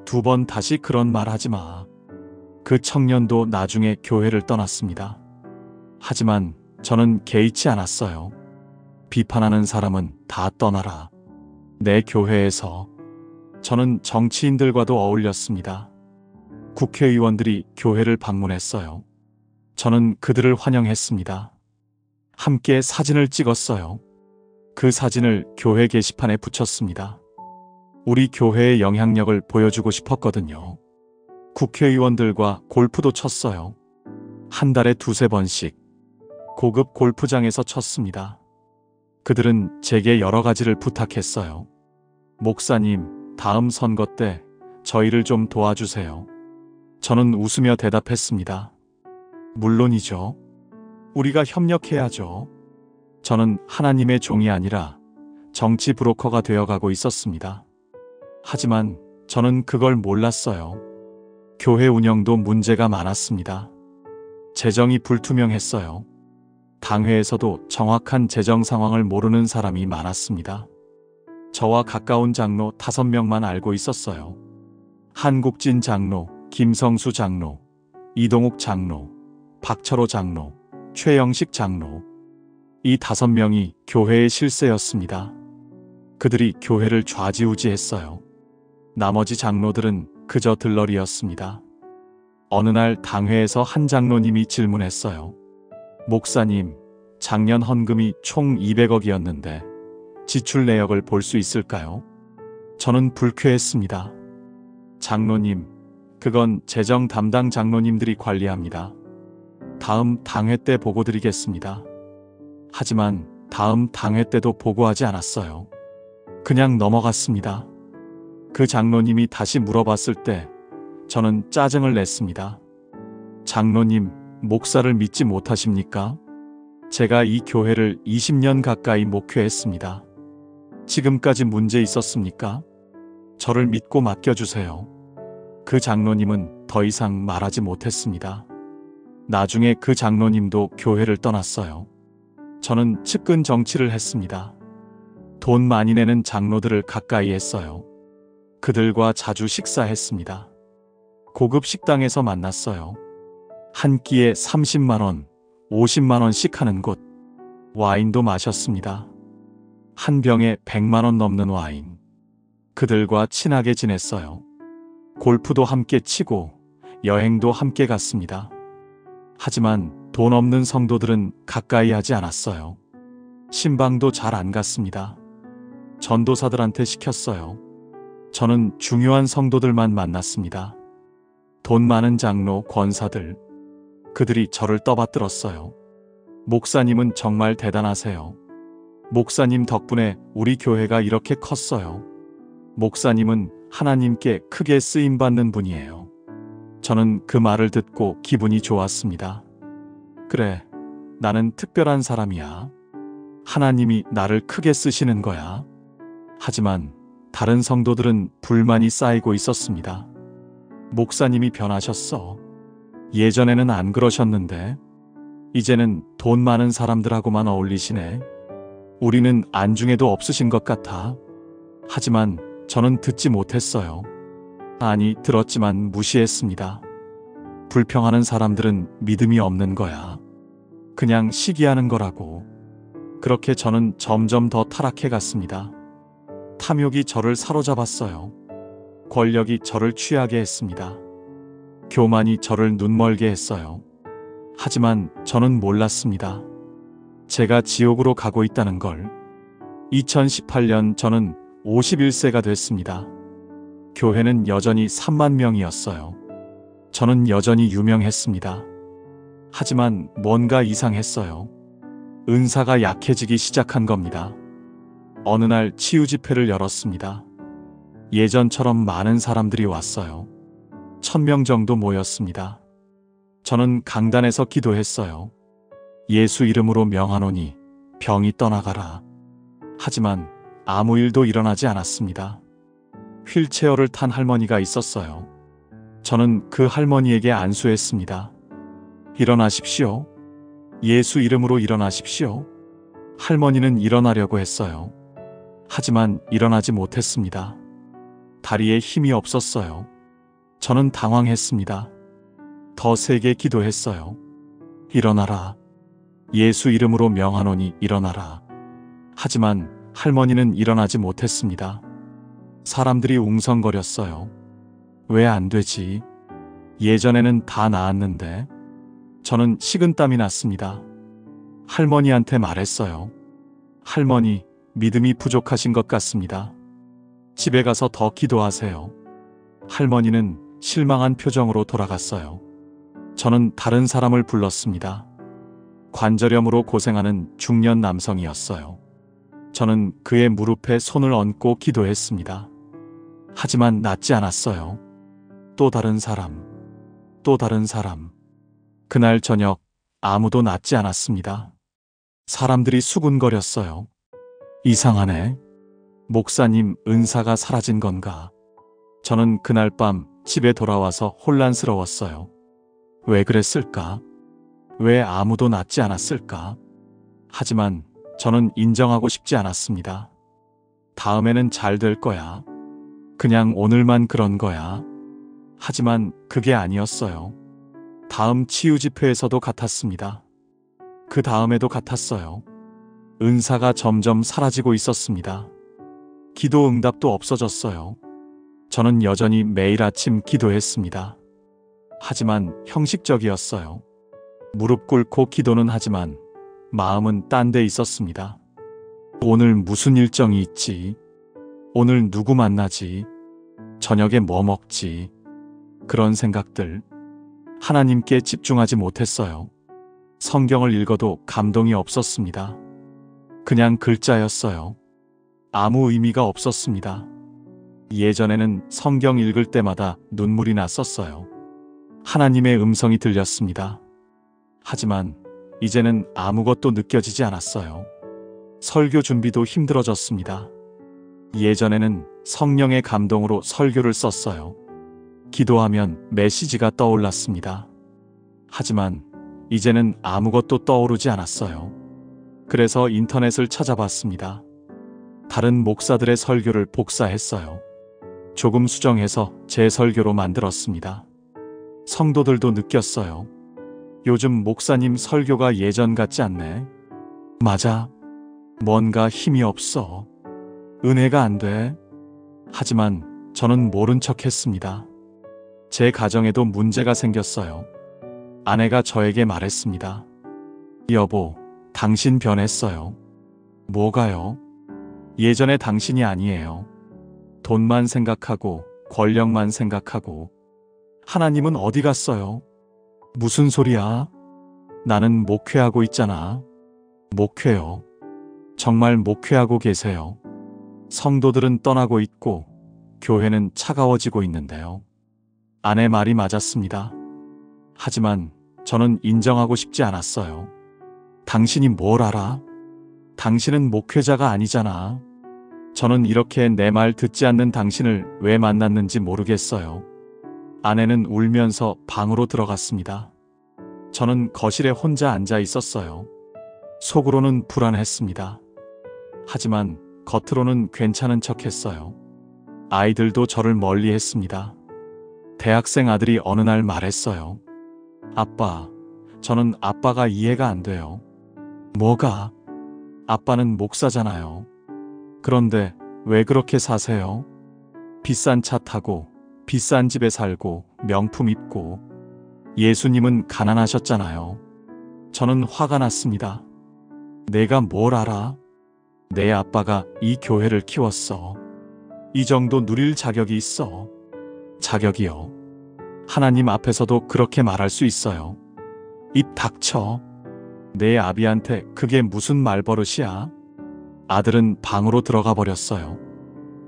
2번 다시 그런 말 하지 마. 그 청년도 나중에 교회를 떠났습니다. 하지만 저는 개의치 않았어요. 비판하는 사람은 다 떠나라. 내 교회에서. 저는 정치인들과도 어울렸습니다. 국회의원들이 교회를 방문했어요. 저는 그들을 환영했습니다. 함께 사진을 찍었어요. 그 사진을 교회 게시판에 붙였습니다. 우리 교회의 영향력을 보여주고 싶었거든요. 국회의원들과 골프도 쳤어요. 한 달에 2~3번씩 고급 골프장에서 쳤습니다. 그들은 제게 여러 가지를 부탁했어요. 목사님, 다음 선거 때 저희를 좀 도와주세요. 저는 웃으며 대답했습니다. 물론이죠. 우리가 협력해야죠. 저는 하나님의 종이 아니라 정치 브로커가 되어가고 있었습니다. 하지만 저는 그걸 몰랐어요. 교회 운영도 문제가 많았습니다. 재정이 불투명했어요. 당회에서도 정확한 재정 상황을 모르는 사람이 많았습니다. 저와 가까운 장로 5명만 알고 있었어요. 한국진 장로, 김성수 장로, 이동욱 장로, 박철호 장로, 최영식 장로. 이 5명이 교회의 실세였습니다. 그들이 교회를 좌지우지했어요. 나머지 장로들은 그저 들러리였습니다. 어느 날 당회에서 한 장로님이 질문했어요. 목사님, 작년 헌금이 총 200억이었는데 지출 내역을 볼 수 있을까요? 저는 불쾌했습니다. 장로님, 그건 재정 담당 장로님들이 관리합니다. 다음 당회 때 보고 드리겠습니다. 하지만 다음 당회 때도 보고하지 않았어요. 그냥 넘어갔습니다. 그 장로님이 다시 물어봤을 때 저는 짜증을 냈습니다. 장로님, 목사를 믿지 못하십니까? 제가 이 교회를 20년 가까이 목회했습니다. 지금까지 문제 있었습니까? 저를 믿고 맡겨주세요. 그 장로님은 더 이상 말하지 못했습니다. 나중에 그 장로님도 교회를 떠났어요. 저는 측근 정치를 했습니다. 돈 많이 내는 장로들을 가까이 했어요. 그들과 자주 식사했습니다. 고급 식당에서 만났어요. 한 끼에 30만 원, 50만 원씩 하는 곳. 와인도 마셨습니다. 한 병에 100만 원 넘는 와인. 그들과 친하게 지냈어요. 골프도 함께 치고 여행도 함께 갔습니다. 하지만 돈 없는 성도들은 가까이 하지 않았어요. 신방도 잘 안 갔습니다. 전도사들한테 시켰어요. 저는 중요한 성도들만 만났습니다. 돈 많은 장로, 권사들. 그들이 저를 떠받들었어요. 목사님은 정말 대단하세요. 목사님 덕분에 우리 교회가 이렇게 컸어요. 목사님은 하나님께 크게 쓰임받는 분이에요. 저는 그 말을 듣고 기분이 좋았습니다. 그래, 나는 특별한 사람이야. 하나님이 나를 크게 쓰시는 거야. 하지만 다른 성도들은 불만이 쌓이고 있었습니다. 목사님이 변하셨어. 예전에는 안 그러셨는데 이제는 돈 많은 사람들하고만 어울리시네. 우리는 안중에도 없으신 것 같아. 하지만 저는 듣지 못했어요. 아니, 들었지만 무시했습니다. 불평하는 사람들은 믿음이 없는 거야. 그냥 시기하는 거라고. 그렇게 저는 점점 더 타락해 갔습니다. 탐욕이 저를 사로잡았어요. 권력이 저를 취하게 했습니다. 교만이 저를 눈멀게 했어요. 하지만 저는 몰랐습니다. 제가 지옥으로 가고 있다는 걸. 2018년 저는 51세가 됐습니다. 교회는 여전히 3만 명이었어요. 저는 여전히 유명했습니다. 하지만 뭔가 이상했어요. 은사가 약해지기 시작한 겁니다. 어느 날 치유 집회를 열었습니다. 예전처럼 많은 사람들이 왔어요. 1000명 정도 모였습니다. 저는 강단에서 기도했어요. 예수 이름으로 명하노니 병이 떠나가라. 하지만 아무 일도 일어나지 않았습니다. 휠체어를 탄 할머니가 있었어요. 저는 그 할머니에게 안수했습니다. 일어나십시오. 예수 이름으로 일어나십시오. 할머니는 일어나려고 했어요. 하지만 일어나지 못했습니다. 다리에 힘이 없었어요. 저는 당황했습니다. 더 세게 기도했어요. 일어나라. 예수 이름으로 명하노니 일어나라. 하지만 할머니는 일어나지 못했습니다. 사람들이 웅성거렸어요. 왜 안 되지? 예전에는 다 나았는데. 저는 식은땀이 났습니다. 할머니한테 말했어요. 할머니, 믿음이 부족하신 것 같습니다. 집에 가서 더 기도하세요. 할머니는 실망한 표정으로 돌아갔어요. 저는 다른 사람을 불렀습니다. 관절염으로 고생하는 중년 남성이었어요. 저는 그의 무릎에 손을 얹고 기도했습니다. 하지만 낫지 않았어요. 또 다른 사람, 또 다른 사람. 그날 저녁 아무도 낫지 않았습니다. 사람들이 수군거렸어요. 이상하네. 목사님, 은사가 사라진 건가? 저는 그날 밤 집에 돌아와서 혼란스러웠어요. 왜 그랬을까? 왜 아무도 낫지 않았을까? 하지만 저는 인정하고 싶지 않았습니다. 다음에는 잘 될 거야. 그냥 오늘만 그런 거야. 하지만 그게 아니었어요. 다음 치유 집회에서도 같았습니다. 그 다음에도 같았어요. 은사가 점점 사라지고 있었습니다. 기도 응답도 없어졌어요. 저는 여전히 매일 아침 기도했습니다. 하지만 형식적이었어요. 무릎 꿇고 기도는 하지만 마음은 딴 데 있었습니다. 오늘 무슨 일정이 있지? 오늘 누구 만나지? 저녁에 뭐 먹지? 그런 생각들. 하나님께 집중하지 못했어요. 성경을 읽어도 감동이 없었습니다. 그냥 글자였어요. 아무 의미가 없었습니다. 예전에는 성경 읽을 때마다 눈물이 났었어요. 하나님의 음성이 들렸습니다. 하지만 이제는 아무것도 느껴지지 않았어요. 설교 준비도 힘들어졌습니다. 예전에는 성령의 감동으로 설교를 썼어요. 기도하면 메시지가 떠올랐습니다. 하지만 이제는 아무것도 떠오르지 않았어요. 그래서 인터넷을 찾아봤습니다. 다른 목사들의 설교를 복사했어요. 조금 수정해서 제 설교로 만들었습니다. 성도들도 느꼈어요. 요즘 목사님 설교가 예전 같지 않네. 맞아. 뭔가 힘이 없어. 은혜가 안 돼. 하지만 저는 모른 척 했습니다. 제 가정에도 문제가 생겼어요. 아내가 저에게 말했습니다. 여보, 당신 변했어요. 뭐가요? 예전의 당신이 아니에요. 돈만 생각하고 권력만 생각하고. 하나님은 어디 갔어요? 무슨 소리야? 나는 목회하고 있잖아. 목회요. 정말 목회하고 계세요. 성도들은 떠나고 있고 교회는 차가워지고 있는데요. 아내 말이 맞았습니다. 하지만 저는 인정하고 싶지 않았어요. 당신이 뭘 알아? 당신은 목회자가 아니잖아. 저는 이렇게 내 말 듣지 않는 당신을 왜 만났는지 모르겠어요. 아내는 울면서 방으로 들어갔습니다. 저는 거실에 혼자 앉아 있었어요. 속으로는 불안했습니다. 하지만 겉으로는 괜찮은 척 했어요. 아이들도 저를 멀리 했습니다. 대학생 아들이 어느 날 말했어요. 아빠, 저는 아빠가 이해가 안 돼요. 뭐가? 아빠는 목사잖아요. 그런데 왜 그렇게 사세요? 비싼 차 타고 비싼 집에 살고 명품 입고. 예수님은 가난하셨잖아요. 저는 화가 났습니다. 내가 뭘 알아? 내 아빠가 이 교회를 키웠어. 이 정도 누릴 자격이 있어. 자격이요. 하나님 앞에서도 그렇게 말할 수 있어요. 입 닥쳐. 내 아비한테 그게 무슨 말버릇이야? 아들은 방으로 들어가 버렸어요.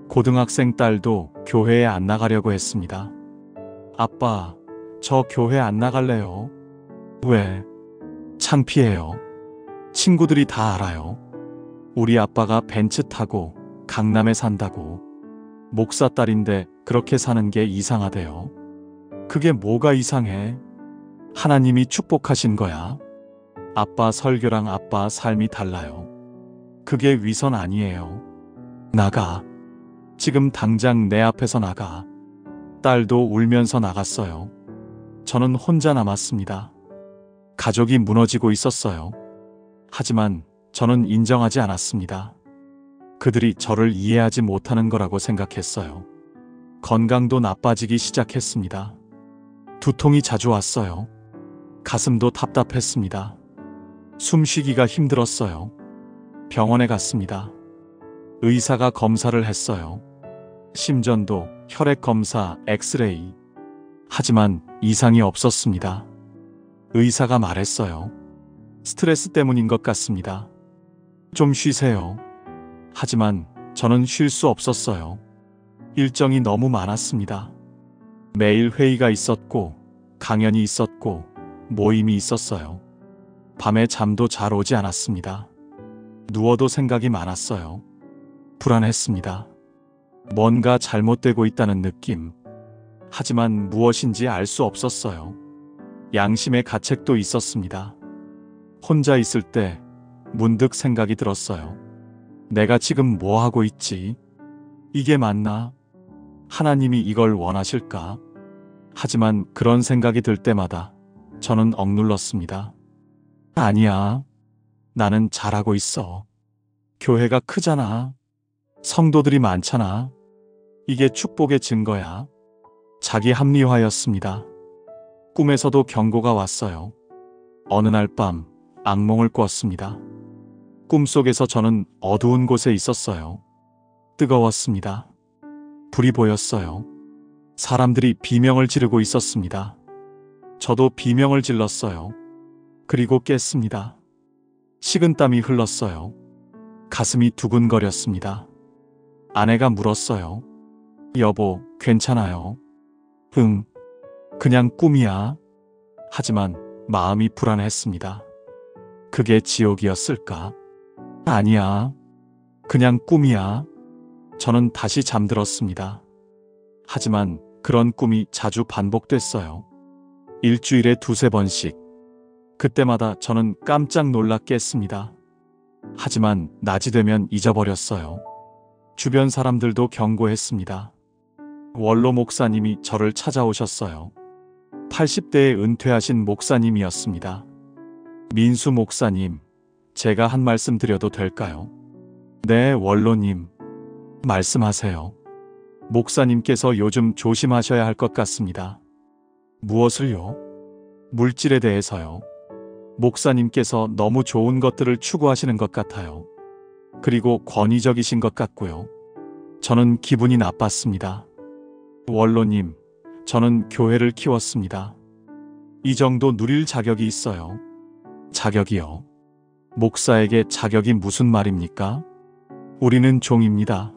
고등학생 딸도 교회에 안 나가려고 했습니다. 아빠, 저 교회 안 나갈래요. 왜? 창피해요. 친구들이 다 알아요. 우리 아빠가 벤츠 타고 강남에 산다고. 목사 딸인데 그렇게 사는 게 이상하대요. 그게 뭐가 이상해? 하나님이 축복하신 거야. 아빠 설교랑 아빠 삶이 달라요. 그게 위선 아니에요. 나가. 지금 당장 내 앞에서 나가. 딸도 울면서 나갔어요. 저는 혼자 남았습니다. 가족이 무너지고 있었어요. 하지만 저는 인정하지 않았습니다. 그들이 저를 이해하지 못하는 거라고 생각했어요. 건강도 나빠지기 시작했습니다. 두통이 자주 왔어요. 가슴도 답답했습니다. 숨쉬기가 힘들었어요. 병원에 갔습니다. 의사가 검사를 했어요. 심전도, 혈액 검사, 엑스레이. 하지만 이상이 없었습니다. 의사가 말했어요. 스트레스 때문인 것 같습니다. 좀 쉬세요. 하지만 저는 쉴 수 없었어요. 일정이 너무 많았습니다. 매일 회의가 있었고, 강연이 있었고, 모임이 있었어요. 밤에 잠도 잘 오지 않았습니다. 누워도 생각이 많았어요. 불안했습니다. 뭔가 잘못되고 있다는 느낌. 하지만 무엇인지 알 수 없었어요. 양심의 가책도 있었습니다. 혼자 있을 때 문득 생각이 들었어요. 내가 지금 뭐 하고 있지? 이게 맞나? 하나님이 이걸 원하실까? 하지만 그런 생각이 들 때마다 저는 억눌렀습니다. 아니야. 나는 잘하고 있어. 교회가 크잖아. 성도들이 많잖아. 이게 축복의 증거야. 자기 합리화였습니다. 꿈에서도 경고가 왔어요. 어느 날 밤 악몽을 꿨습니다. 꿈속에서 저는 어두운 곳에 있었어요. 뜨거웠습니다. 불이 보였어요. 사람들이 비명을 지르고 있었습니다. 저도 비명을 질렀어요. 그리고 깼습니다. 식은땀이 흘렀어요. 가슴이 두근거렸습니다. 아내가 물었어요. 여보, 괜찮아요? 응, 그냥 꿈이야. 하지만 마음이 불안했습니다. 그게 지옥이었을까? 아니야. 그냥 꿈이야. 저는 다시 잠들었습니다. 하지만 그런 꿈이 자주 반복됐어요. 일주일에 두세 번씩. 그때마다 저는 깜짝 놀라 깼습니다. 하지만 낮이 되면 잊어버렸어요. 주변 사람들도 경고했습니다. 원로 목사님이 저를 찾아오셨어요. 80대에 은퇴하신 목사님이었습니다. 민수 목사님, 제가 한 말씀 드려도 될까요? 네, 원로님. 말씀하세요. 목사님께서 요즘 조심하셔야 할 것 같습니다. 무엇을요? 물질에 대해서요. 목사님께서 너무 좋은 것들을 추구하시는 것 같아요. 그리고 권위적이신 것 같고요. 저는 기분이 나빴습니다. 원로님, 저는 교회를 키웠습니다. 이 정도 누릴 자격이 있어요. 자격이요? 목사에게 자격이 무슨 말입니까? 우리는 종입니다.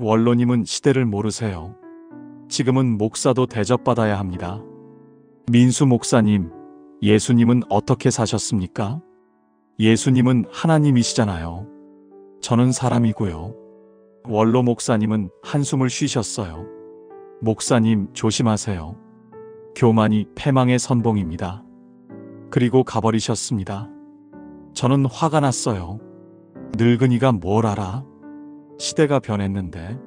원로님은 시대를 모르세요. 지금은 목사도 대접받아야 합니다. 민수 목사님, 예수님은 어떻게 사셨습니까? 예수님은 하나님이시잖아요. 저는 사람이고요. 원로 목사님은 한숨을 쉬셨어요. 목사님, 조심하세요. 교만이 패망의 선봉입니다. 그리고 가버리셨습니다. 저는 화가 났어요. 늙은이가 뭘 알아? 시대가 변했는데.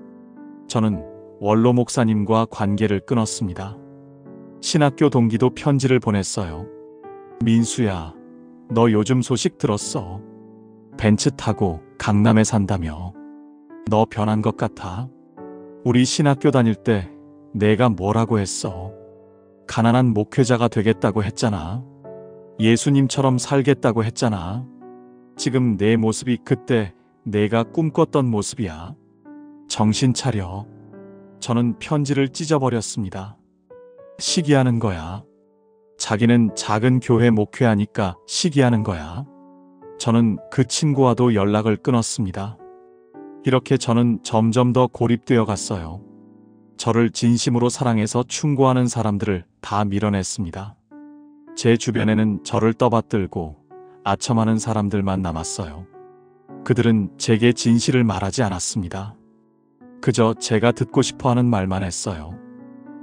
저는 원로 목사님과 관계를 끊었습니다. 신학교 동기도 편지를 보냈어요. 민수야, 너 요즘 소식 들었어? 벤츠 타고 강남에 산다며. 너 변한 것 같아. 우리 신학교 다닐 때 내가 뭐라고 했어? 가난한 목회자가 되겠다고 했잖아. 예수님처럼 살겠다고 했잖아. 지금 내 모습이 그때 내가 꿈꿨던 모습이야. 정신 차려. 저는 편지를 찢어버렸습니다. 시기하는 거야. 자기는 작은 교회 목회하니까 시기하는 거야. 저는 그 친구와도 연락을 끊었습니다. 이렇게 저는 점점 더 고립되어 갔어요. 저를 진심으로 사랑해서 충고하는 사람들을 다 밀어냈습니다. 제 주변에는 저를 떠받들고 아첨하는 사람들만 남았어요. 그들은 제게 진실을 말하지 않았습니다. 그저 제가 듣고 싶어하는 말만 했어요.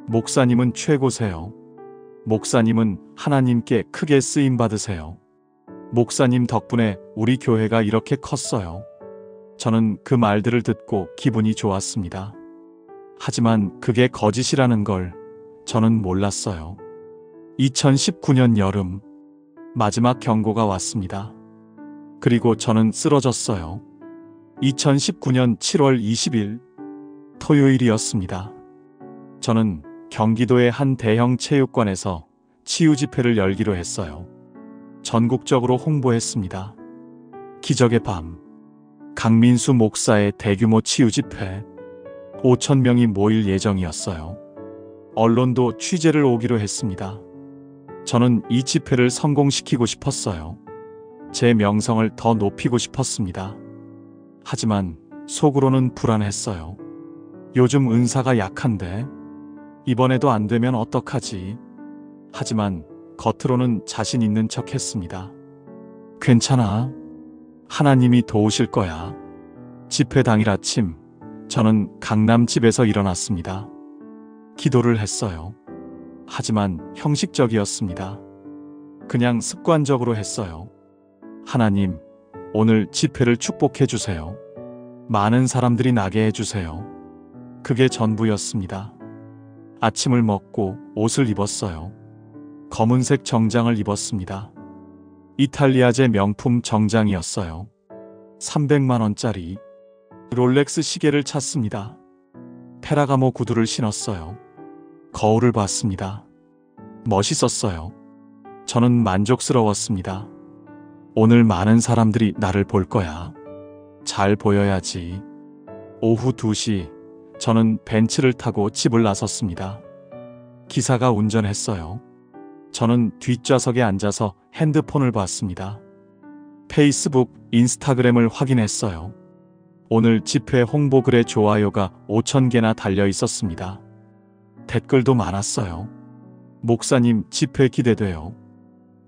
목사님은 최고세요. 목사님은 하나님께 크게 쓰임 받으세요. 목사님 덕분에 우리 교회가 이렇게 컸어요. 저는 그 말들을 듣고 기분이 좋았습니다. 하지만 그게 거짓이라는 걸 저는 몰랐어요. 2019년 여름, 마지막 경고가 왔습니다. 그리고 저는 쓰러졌어요. 2019년 7월 20일, 토요일이었습니다. 저는 경기도의 한 대형 체육관에서 치유 집회를 열기로 했어요. 전국적으로 홍보했습니다. 기적의 밤, 강민수 목사의 대규모 치유 집회, 5,000명이 모일 예정이었어요. 언론도 취재를 오기로 했습니다. 저는 이 집회를 성공시키고 싶었어요. 제 명성을 더 높이고 싶었습니다. 하지만 속으로는 불안했어요. 요즘 은사가 약한데 이번에도 안 되면 어떡하지? 하지만 겉으로는 자신 있는 척 했습니다. 괜찮아. 하나님이 도우실 거야. 집회 당일 아침, 저는 강남 집에서 일어났습니다. 기도를 했어요. 하지만 형식적이었습니다. 그냥 습관적으로 했어요. 하나님, 오늘 집회를 축복해 주세요. 많은 사람들이 나게 해주세요. 그게 전부였습니다. 아침을 먹고 옷을 입었어요. 검은색 정장을 입었습니다. 이탈리아제 명품 정장이었어요. 300만 원짜리. 롤렉스 시계를 찼습니다. 페라가모 구두를 신었어요. 거울을 봤습니다. 멋있었어요. 저는 만족스러웠습니다. 오늘 많은 사람들이 나를 볼 거야. 잘 보여야지. 오후 2시, 저는 벤츠를 타고 집을 나섰습니다. 기사가 운전했어요. 저는 뒷좌석에 앉아서 핸드폰을 봤습니다. 페이스북, 인스타그램을 확인했어요. 오늘 집회 홍보 글에 좋아요가 5,000개나 달려 있었습니다. 댓글도 많았어요. 목사님 집회 기대돼요.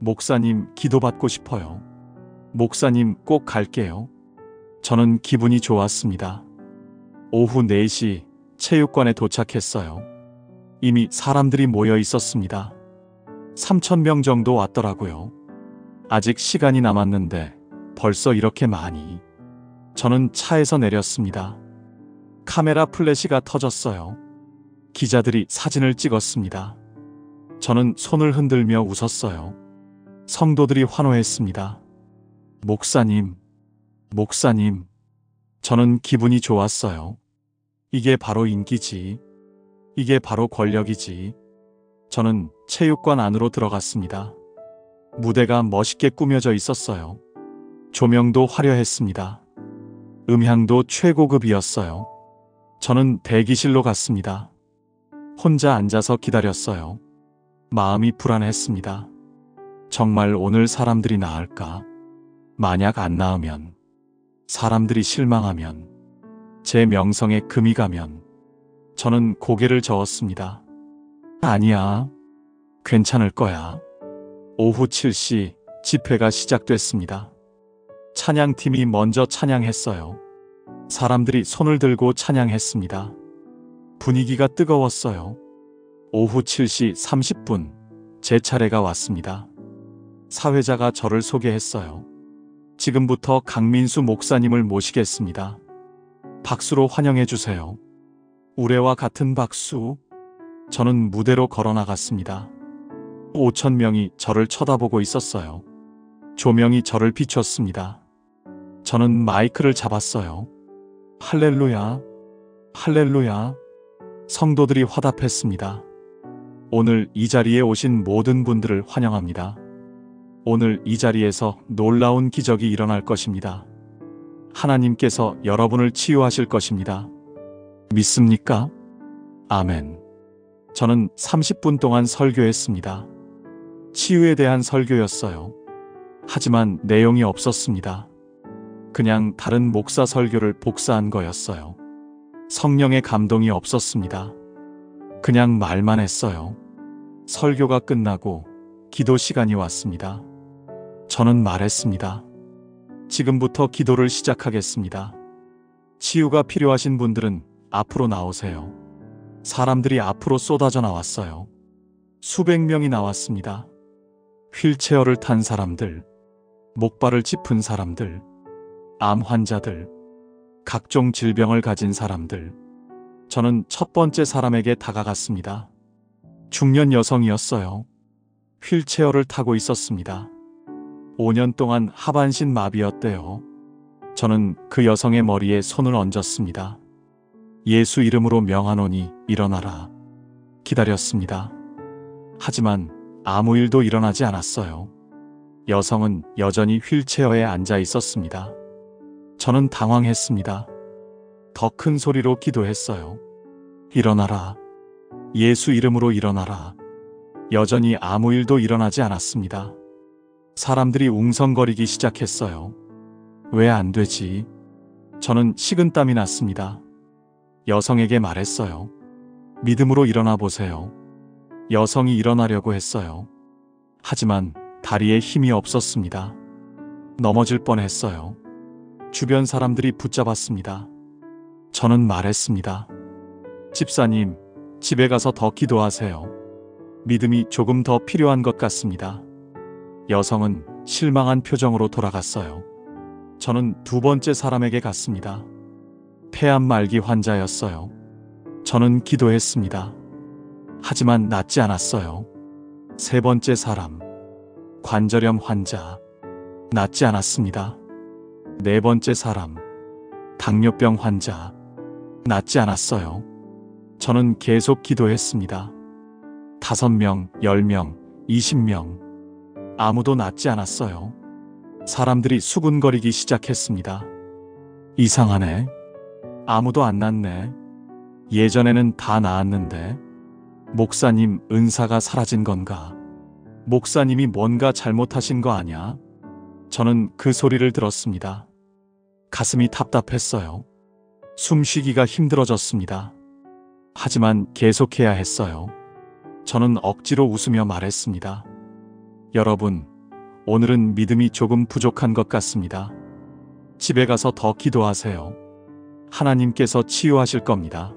목사님 기도받고 싶어요. 목사님 꼭 갈게요. 저는 기분이 좋았습니다. 오후 4시 체육관에 도착했어요. 이미 사람들이 모여 있었습니다. 3,000명 정도 왔더라고요. 아직 시간이 남았는데 벌써 이렇게 많이. 저는 차에서 내렸습니다. 카메라 플래시가 터졌어요. 기자들이 사진을 찍었습니다. 저는 손을 흔들며 웃었어요. 성도들이 환호했습니다. 목사님, 목사님. 저는 기분이 좋았어요. 이게 바로 인기지. 이게 바로 권력이지. 저는 체육관 안으로 들어갔습니다. 무대가 멋있게 꾸며져 있었어요. 조명도 화려했습니다. 음향도 최고급이었어요. 저는 대기실로 갔습니다. 혼자 앉아서 기다렸어요. 마음이 불안했습니다. 정말 오늘 사람들이 나을까? 만약 안 나으면, 사람들이 실망하면, 제 명성에 금이 가면, 저는 고개를 저었습니다. 아니야. 괜찮을 거야. 오후 7시 집회가 시작됐습니다. 찬양팀이 먼저 찬양했어요. 사람들이 손을 들고 찬양했습니다. 분위기가 뜨거웠어요. 오후 7시 30분 제 차례가 왔습니다. 사회자가 저를 소개했어요. 지금부터 강민수 목사님을 모시겠습니다. 박수로 환영해 주세요. 우레와 같은 박수. 저는 무대로 걸어 나갔습니다. 5,000명이 저를 쳐다보고 있었어요. 조명이 저를 비췄습니다. 저는 마이크를 잡았어요. 할렐루야, 할렐루야. 성도들이 화답했습니다. 오늘 이 자리에 오신 모든 분들을 환영합니다. 오늘 이 자리에서 놀라운 기적이 일어날 것입니다. 하나님께서 여러분을 치유하실 것입니다. 믿습니까? 아멘. 저는 30분 동안 설교했습니다. 치유에 대한 설교였어요. 하지만 내용이 없었습니다. 그냥 다른 목사 설교를 복사한 거였어요. 성령의 감동이 없었습니다. 그냥 말만 했어요. 설교가 끝나고 기도 시간이 왔습니다. 저는 말했습니다. 지금부터 기도를 시작하겠습니다. 치유가 필요하신 분들은 앞으로 나오세요. 사람들이 앞으로 쏟아져 나왔어요. 수백 명이 나왔습니다. 휠체어를 탄 사람들, 목발을 짚은 사람들, 암 환자들, 각종 질병을 가진 사람들. 저는 첫 번째 사람에게 다가갔습니다. 중년 여성이었어요. 휠체어를 타고 있었습니다. 5년 동안 하반신 마비였대요. 저는 그 여성의 머리에 손을 얹었습니다. 예수 이름으로 명하노니 일어나라. 기다렸습니다. 하지만 아무 일도 일어나지 않았어요. 여성은 여전히 휠체어에 앉아 있었습니다. 저는 당황했습니다. 더 큰 소리로 기도했어요. 일어나라. 예수 이름으로 일어나라. 여전히 아무 일도 일어나지 않았습니다. 사람들이 웅성거리기 시작했어요. 왜 안 되지? 저는 식은땀이 났습니다. 여성에게 말했어요. 믿음으로 일어나 보세요. 여성이 일어나려고 했어요. 하지만 다리에 힘이 없었습니다. 넘어질 뻔했어요. 주변 사람들이 붙잡았습니다. 저는 말했습니다. 집사님, 집에 가서 더 기도하세요. 믿음이 조금 더 필요한 것 같습니다. 여성은 실망한 표정으로 돌아갔어요. 저는 두 번째 사람에게 갔습니다. 폐암 말기 환자였어요. 저는 기도했습니다. 하지만 낫지 않았어요. 세 번째 사람, 관절염 환자, 낫지 않았습니다. 네 번째 사람, 당뇨병 환자, 낫지 않았어요. 저는 계속 기도했습니다. 5명, 10명, 20명. 아무도 낫지 않았어요. 사람들이 수군거리기 시작했습니다. 이상하네. 아무도 안 낫네. 예전에는 다 나았는데. 목사님, 은사가 사라진 건가? 목사님이 뭔가 잘못하신 거 아냐? 저는 그 소리를 들었습니다. 가슴이 답답했어요. 숨쉬기가 힘들어졌습니다. 하지만 계속해야 했어요. 저는 억지로 웃으며 말했습니다. 여러분, 오늘은 믿음이 조금 부족한 것 같습니다. 집에 가서 더 기도하세요. 하나님께서 치유하실 겁니다.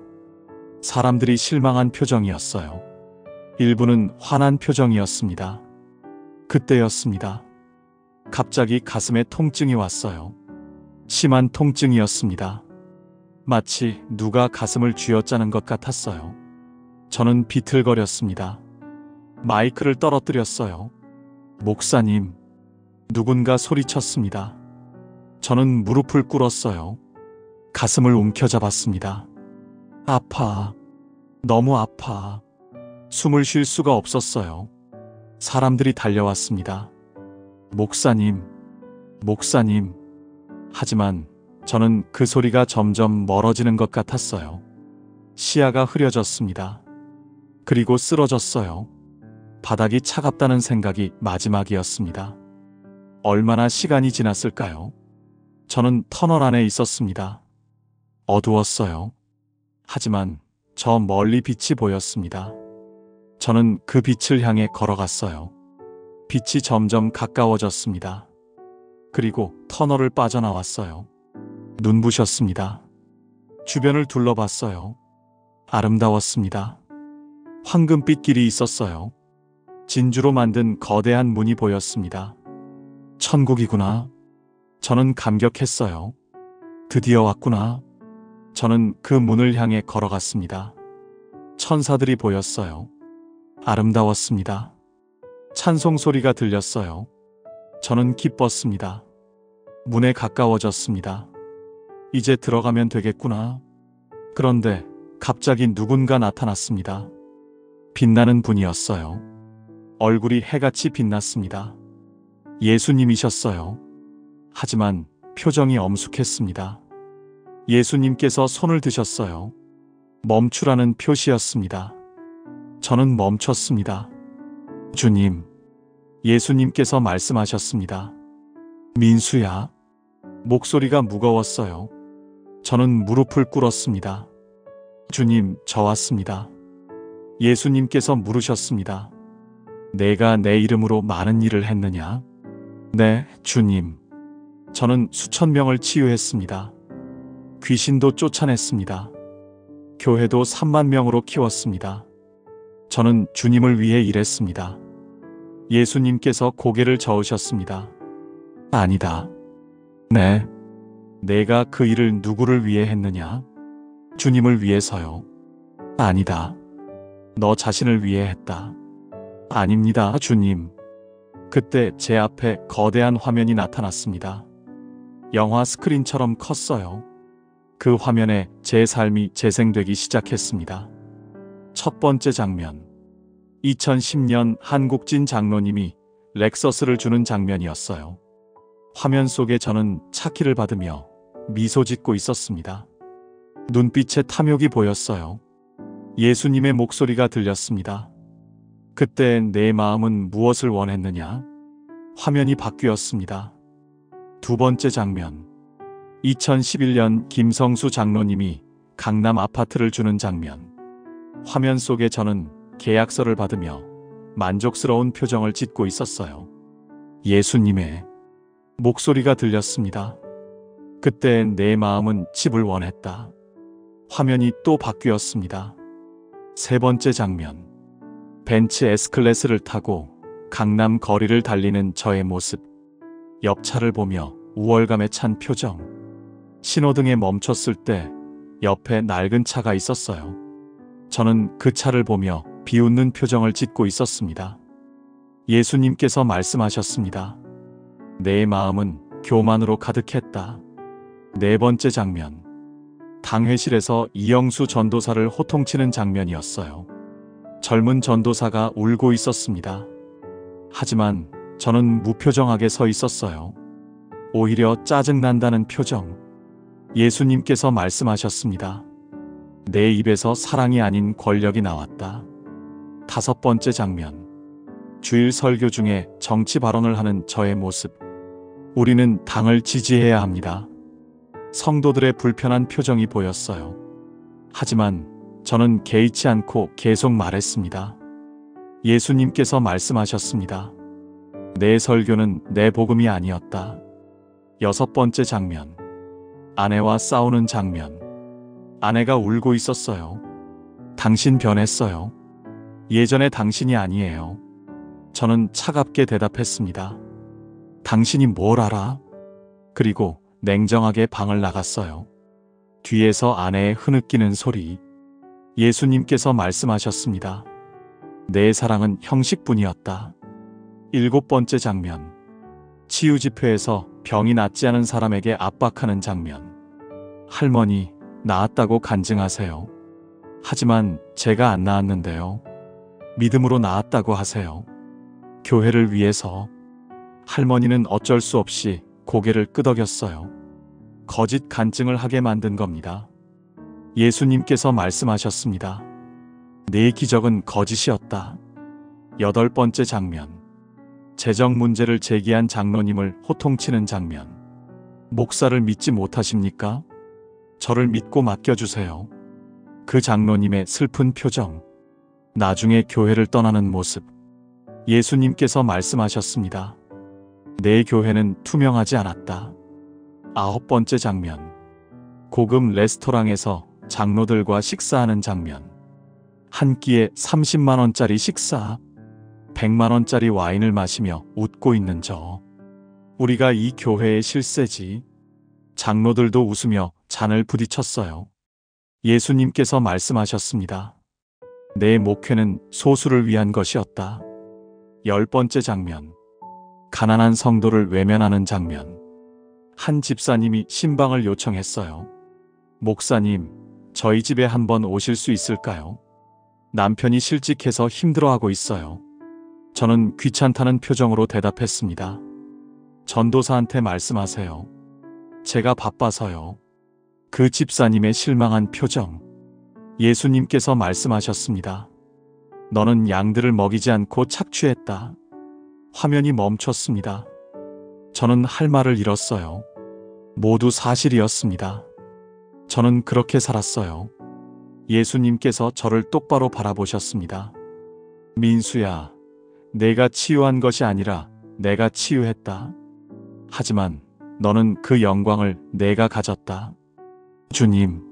사람들이 실망한 표정이었어요. 일부는 화난 표정이었습니다. 그때였습니다. 갑자기 가슴에 통증이 왔어요. 심한 통증이었습니다. 마치 누가 가슴을 쥐어짜는 것 같았어요. 저는 비틀거렸습니다. 마이크를 떨어뜨렸어요. 목사님, 누군가 소리쳤습니다. 저는 무릎을 꿇었어요. 가슴을 움켜잡았습니다. 아파. 너무 아파. 숨을 쉴 수가 없었어요. 사람들이 달려왔습니다. 목사님, 목사님. 하지만 저는 그 소리가 점점 멀어지는 것 같았어요. 시야가 흐려졌습니다. 그리고 쓰러졌어요. 바닥이 차갑다는 생각이 마지막이었습니다. 얼마나 시간이 지났을까요? 저는 터널 안에 있었습니다. 어두웠어요. 하지만 저 멀리 빛이 보였습니다. 저는 그 빛을 향해 걸어갔어요. 빛이 점점 가까워졌습니다. 그리고 터널을 빠져나왔어요. 눈부셨습니다. 주변을 둘러봤어요. 아름다웠습니다. 황금빛 길이 있었어요. 진주로 만든 거대한 문이 보였습니다. 천국이구나. 저는 감격했어요. 드디어 왔구나. 저는 그 문을 향해 걸어갔습니다. 천사들이 보였어요. 아름다웠습니다. 찬송 소리가 들렸어요. 저는 기뻤습니다. 문에 가까워졌습니다. 이제 들어가면 되겠구나. 그런데 갑자기 누군가 나타났습니다. 빛나는 분이었어요. 얼굴이 해같이 빛났습니다. 예수님이셨어요. 하지만 표정이 엄숙했습니다. 예수님께서 손을 드셨어요. 멈추라는 표시였습니다. 저는 멈췄습니다. 주님, 예수님께서 말씀하셨습니다. 민수야. 목소리가 무거웠어요. 저는 무릎을 꿇었습니다. 주님, 저 왔습니다. 예수님께서 물으셨습니다. 내가 내 이름으로 많은 일을 했느냐? 네, 주님. 저는 수천 명을 치유했습니다. 귀신도 쫓아냈습니다. 교회도 3만 명으로 키웠습니다. 저는 주님을 위해 일했습니다. 예수님께서 고개를 저으셨습니다. 아니다. 네. 내가 그 일을 누구를 위해 했느냐? 주님을 위해서요. 아니다. 너 자신을 위해 했다. 아닙니다, 주님. 그때 제 앞에 거대한 화면이 나타났습니다. 영화 스크린처럼 컸어요. 그 화면에 제 삶이 재생되기 시작했습니다. 첫 번째 장면. 2010년 한국진 장로님이 렉서스를 주는 장면이었어요. 화면 속에 저는 차키를 받으며 미소 짓고 있었습니다. 눈빛에 탐욕이 보였어요. 예수님의 목소리가 들렸습니다. 그때 내 마음은 무엇을 원했느냐? 화면이 바뀌었습니다. 두 번째 장면. 2011년 김성수 장로님이 강남 아파트를 주는 장면. 화면 속에 저는 계약서를 받으며 만족스러운 표정을 짓고 있었어요. 예수님의 목소리가 들렸습니다. 그때 내 마음은 집을 원했다. 화면이 또 바뀌었습니다. 세 번째 장면. 벤츠 S클래스를 타고 강남 거리를 달리는 저의 모습. 옆차를 보며 우월감에 찬 표정. 신호등에 멈췄을 때 옆에 낡은 차가 있었어요. 저는 그 차를 보며 비웃는 표정을 짓고 있었습니다. 예수님께서 말씀하셨습니다. 내 마음은 교만으로 가득했다. 네 번째 장면. 당회실에서 이영수 전도사를 호통치는 장면이었어요. 젊은 전도사가 울고 있었습니다. 하지만 저는 무표정하게 서 있었어요. 오히려 짜증난다는 표정. 예수님께서 말씀하셨습니다. 내 입에서 사랑이 아닌 권력이 나왔다. 다섯 번째 장면. 주일 설교 중에 정치 발언을 하는 저의 모습. 우리는 당을 지지해야 합니다. 성도들의 불편한 표정이 보였어요. 하지만 저는 개의치 않고 계속 말했습니다. 예수님께서 말씀하셨습니다. 내 설교는 내 복음이 아니었다. 6번째 장면. 아내와 싸우는 장면. 아내가 울고 있었어요. 당신 변했어요. 예전의 당신이 아니에요. 저는 차갑게 대답했습니다. 당신이 뭘 알아? 그리고 냉정하게 방을 나갔어요. 뒤에서 아내의 흐느끼는 소리. 예수님께서 말씀하셨습니다. 내 사랑은 형식뿐이었다. 7번째 장면. 치유 집회에서 병이 낫지 않은 사람에게 압박하는 장면. 할머니, 나았다고 간증하세요. 하지만 제가 안 나았는데요. 믿음으로 나았다고 하세요. 교회를 위해서. 할머니는 어쩔 수 없이 고개를 끄덕였어요. 거짓 간증을 하게 만든 겁니다. 예수님께서 말씀하셨습니다. 내 기적은 거짓이었다. 8번째 장면. 재정 문제를 제기한 장로님을 호통치는 장면. 목사를 믿지 못하십니까? 저를 믿고 맡겨주세요. 그 장로님의 슬픈 표정. 나중에 교회를 떠나는 모습. 예수님께서 말씀하셨습니다. 내 교회는 투명하지 않았다. 9번째 장면. 고급 레스토랑에서 장로들과 식사하는 장면. 한 끼에 30만 원짜리 식사. 100만 원짜리 와인을 마시며 웃고 있는 저. 우리가 이 교회의 실세지. 장로들도 웃으며 잔을 부딪혔어요. 예수님께서 말씀하셨습니다. 내 목회는 소수를 위한 것이었다. 10번째 장면. 가난한 성도를 외면하는 장면. 한 집사님이 신방을 요청했어요. 목사님, 저희 집에 한번 오실 수 있을까요? 남편이 실직해서 힘들어하고 있어요. 저는 귀찮다는 표정으로 대답했습니다. 전도사한테 말씀하세요. 제가 바빠서요. 그 집사님의 실망한 표정. 예수님께서 말씀하셨습니다. 너는 양들을 먹이지 않고 착취했다. 화면이 멈췄습니다. 저는 할 말을 잃었어요. 모두 사실이었습니다. 저는 그렇게 살았어요. 예수님께서 저를 똑바로 바라보셨습니다. 민수야, 내가 치유한 것이 아니라 내가 치유했다. 하지만 너는 그 영광을 내가 가졌다. 주님,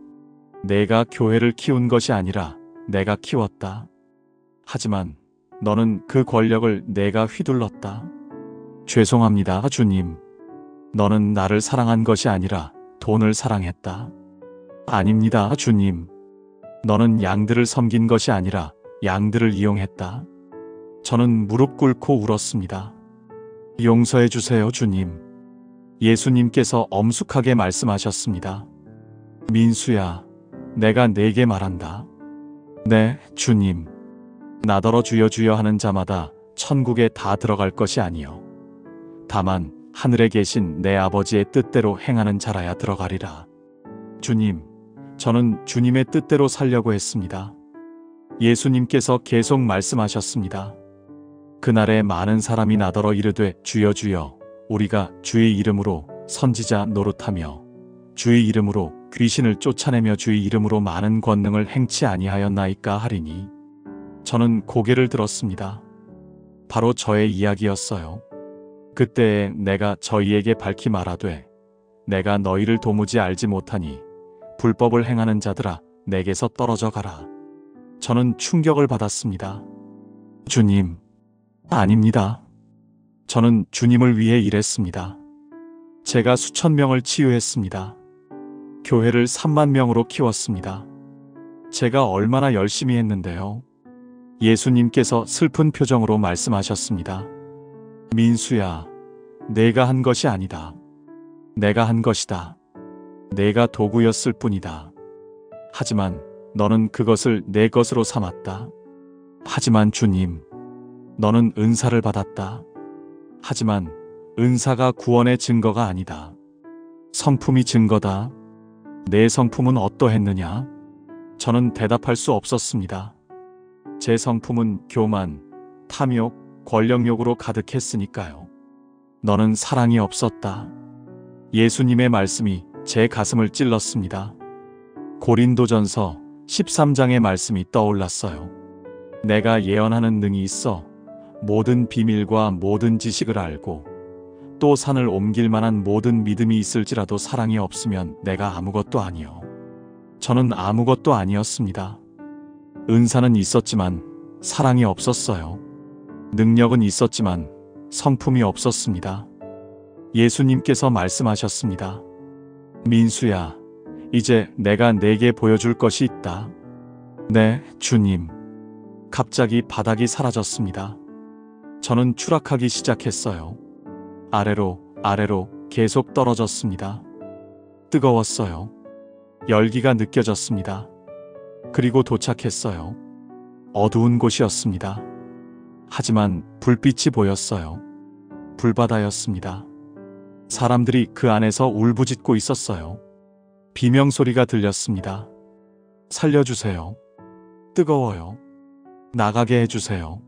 내가 교회를 키운 것이 아니라 내가 키웠다. 하지만 너는 그 권력을 내가 휘둘렀다. 죄송합니다, 주님. 너는 나를 사랑한 것이 아니라 돈을 사랑했다. 아닙니다, 주님. 너는 양들을 섬긴 것이 아니라 양들을 이용했다. 저는 무릎 꿇고 울었습니다. 용서해 주세요, 주님. 예수님께서 엄숙하게 말씀하셨습니다. 민수야, 내가 네게 말한다. 네, 주님. 나더러 주여 주여 하는 자마다 천국에 다 들어갈 것이 아니요. 다만 하늘에 계신 내 아버지의 뜻대로 행하는 자라야 들어가리라. 주님, 저는 주님의 뜻대로 살려고 했습니다. 예수님께서 계속 말씀하셨습니다. 그날에 많은 사람이 나더러 이르되 주여 주여 우리가 주의 이름으로 선지자 노릇하며 주의 이름으로 귀신을 쫓아내며 주의 이름으로 많은 권능을 행치 아니하였나이까 하리니. 저는 고개를 들었습니다. 바로 저의 이야기였어요. 그때에 내가 저희에게 밝히 말하되 내가 너희를 도무지 알지 못하니 불법을 행하는 자들아 내게서 떨어져 가라. 저는 충격을 받았습니다. 주님, 아닙니다. 저는 주님을 위해 일했습니다. 제가 수천 명을 치유했습니다. 교회를 3만 명으로 키웠습니다. 제가 얼마나 열심히 했는데요. 예수님께서 슬픈 표정으로 말씀하셨습니다. 민수야, 내가 한 것이 아니다. 내가 한 것이다. 내가 도구였을 뿐이다. 하지만 너는 그것을 내 것으로 삼았다. 하지만 주님, 너는 은사를 받았다. 하지만 은사가 구원의 증거가 아니다. 성품이 증거다. 내 성품은 어떠했느냐? 저는 대답할 수 없었습니다. 제 성품은 교만, 탐욕, 권력욕으로 가득했으니까요. 너는 사랑이 없었다. 예수님의 말씀이 제 가슴을 찔렀습니다. 고린도전서 13장의 말씀이 떠올랐어요. 내가 예언하는 능이 있어 모든 비밀과 모든 지식을 알고 또 산을 옮길 만한 모든 믿음이 있을지라도 사랑이 없으면 내가 아무것도 아니요. 저는 아무것도 아니었습니다. 은사는 있었지만 사랑이 없었어요. 능력은 있었지만 성품이 없었습니다. 예수님께서 말씀하셨습니다. 민수야, 이제 내가 네게 보여줄 것이 있다. 네, 주님. 갑자기 바닥이 사라졌습니다. 저는 추락하기 시작했어요. 아래로 계속 떨어졌습니다. 뜨거웠어요. 열기가 느껴졌습니다. 그리고 도착했어요. 어두운 곳이었습니다. 하지만 불빛이 보였어요. 불바다였습니다. 사람들이 그 안에서 울부짖고 있었어요. 비명소리가 들렸습니다. 살려주세요. 뜨거워요. 나가게 해주세요.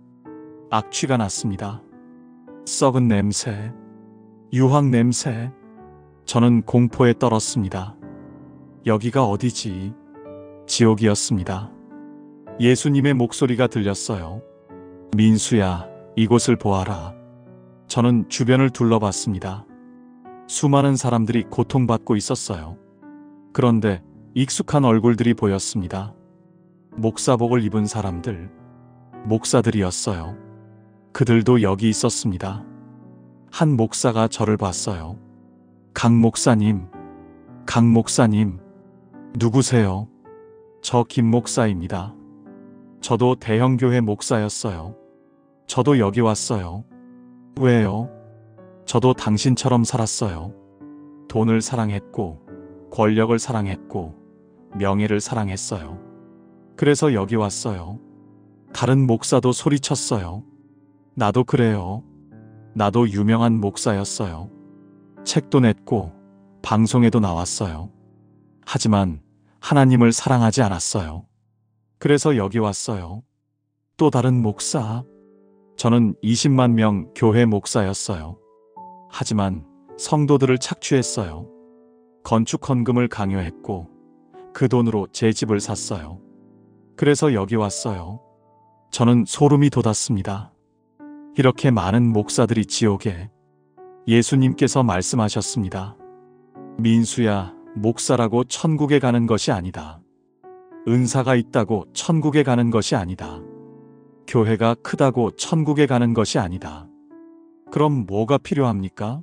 악취가 났습니다. 썩은 냄새, 유황 냄새. 저는 공포에 떨었습니다. 여기가 어디지? 지옥이었습니다. 예수님의 목소리가 들렸어요. 민수야, 이곳을 보아라. 저는 주변을 둘러봤습니다. 수많은 사람들이 고통받고 있었어요. 그런데 익숙한 얼굴들이 보였습니다. 목사복을 입은 사람들, 목사들이었어요. 그들도 여기 있었습니다. 한 목사가 저를 봤어요. 강 목사님, 강 목사님, 누구세요? 저 김 목사입니다. 저도 대형교회 목사였어요. 저도 여기 왔어요. 왜요? 저도 당신처럼 살았어요. 돈을 사랑했고, 권력을 사랑했고, 명예를 사랑했어요. 그래서 여기 왔어요. 다른 목사도 소리쳤어요. 나도 그래요. 나도 유명한 목사였어요. 책도 냈고, 방송에도 나왔어요. 하지만 하나님을 사랑하지 않았어요. 그래서 여기 왔어요. 또 다른 목사. 저는 20만 명 교회 목사였어요. 하지만 성도들을 착취했어요. 건축 헌금을 강요했고 그 돈으로 제 집을 샀어요. 그래서 여기 왔어요. 저는 소름이 돋았습니다. 이렇게 많은 목사들이 지옥에. 예수님께서 말씀하셨습니다. 민수야, 목사라고 천국에 가는 것이 아니다. 은사가 있다고 천국에 가는 것이 아니다. 교회가 크다고 천국에 가는 것이 아니다. 그럼 뭐가 필요합니까?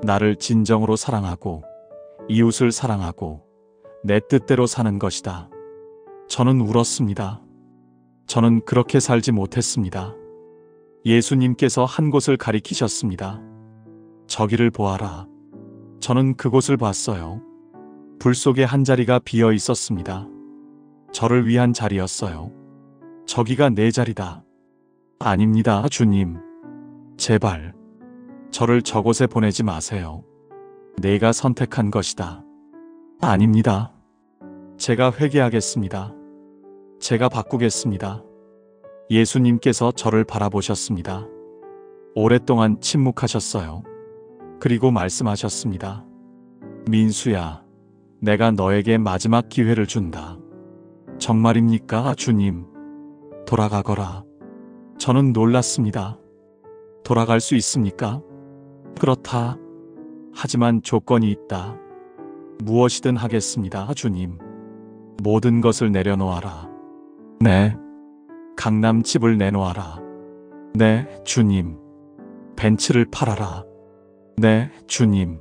나를 진정으로 사랑하고 이웃을 사랑하고 내 뜻대로 사는 것이다. 저는 울었습니다. 저는 그렇게 살지 못했습니다. 예수님께서 한 곳을 가리키셨습니다. 저기를 보아라. 저는 그곳을 봤어요. 불 속에 한 자리가 비어 있었습니다. 저를 위한 자리였어요. 저기가 내 자리다. 아닙니다, 주님. 제발, 저를 저곳에 보내지 마세요. 내가 선택한 것이다. 아닙니다. 제가 회개하겠습니다. 제가 바꾸겠습니다. 예수님께서 저를 바라보셨습니다. 오랫동안 침묵하셨어요. 그리고 말씀하셨습니다. 민수야, 내가 너에게 마지막 기회를 준다. 정말입니까, 주님? 돌아가거라. 저는 놀랐습니다. 돌아갈 수 있습니까? 그렇다. 하지만 조건이 있다. 무엇이든 하겠습니다, 주님. 모든 것을 내려놓아라. 네. 강남 집을 내놓아라. 네, 주님. 벤츠를 팔아라. 네, 주님.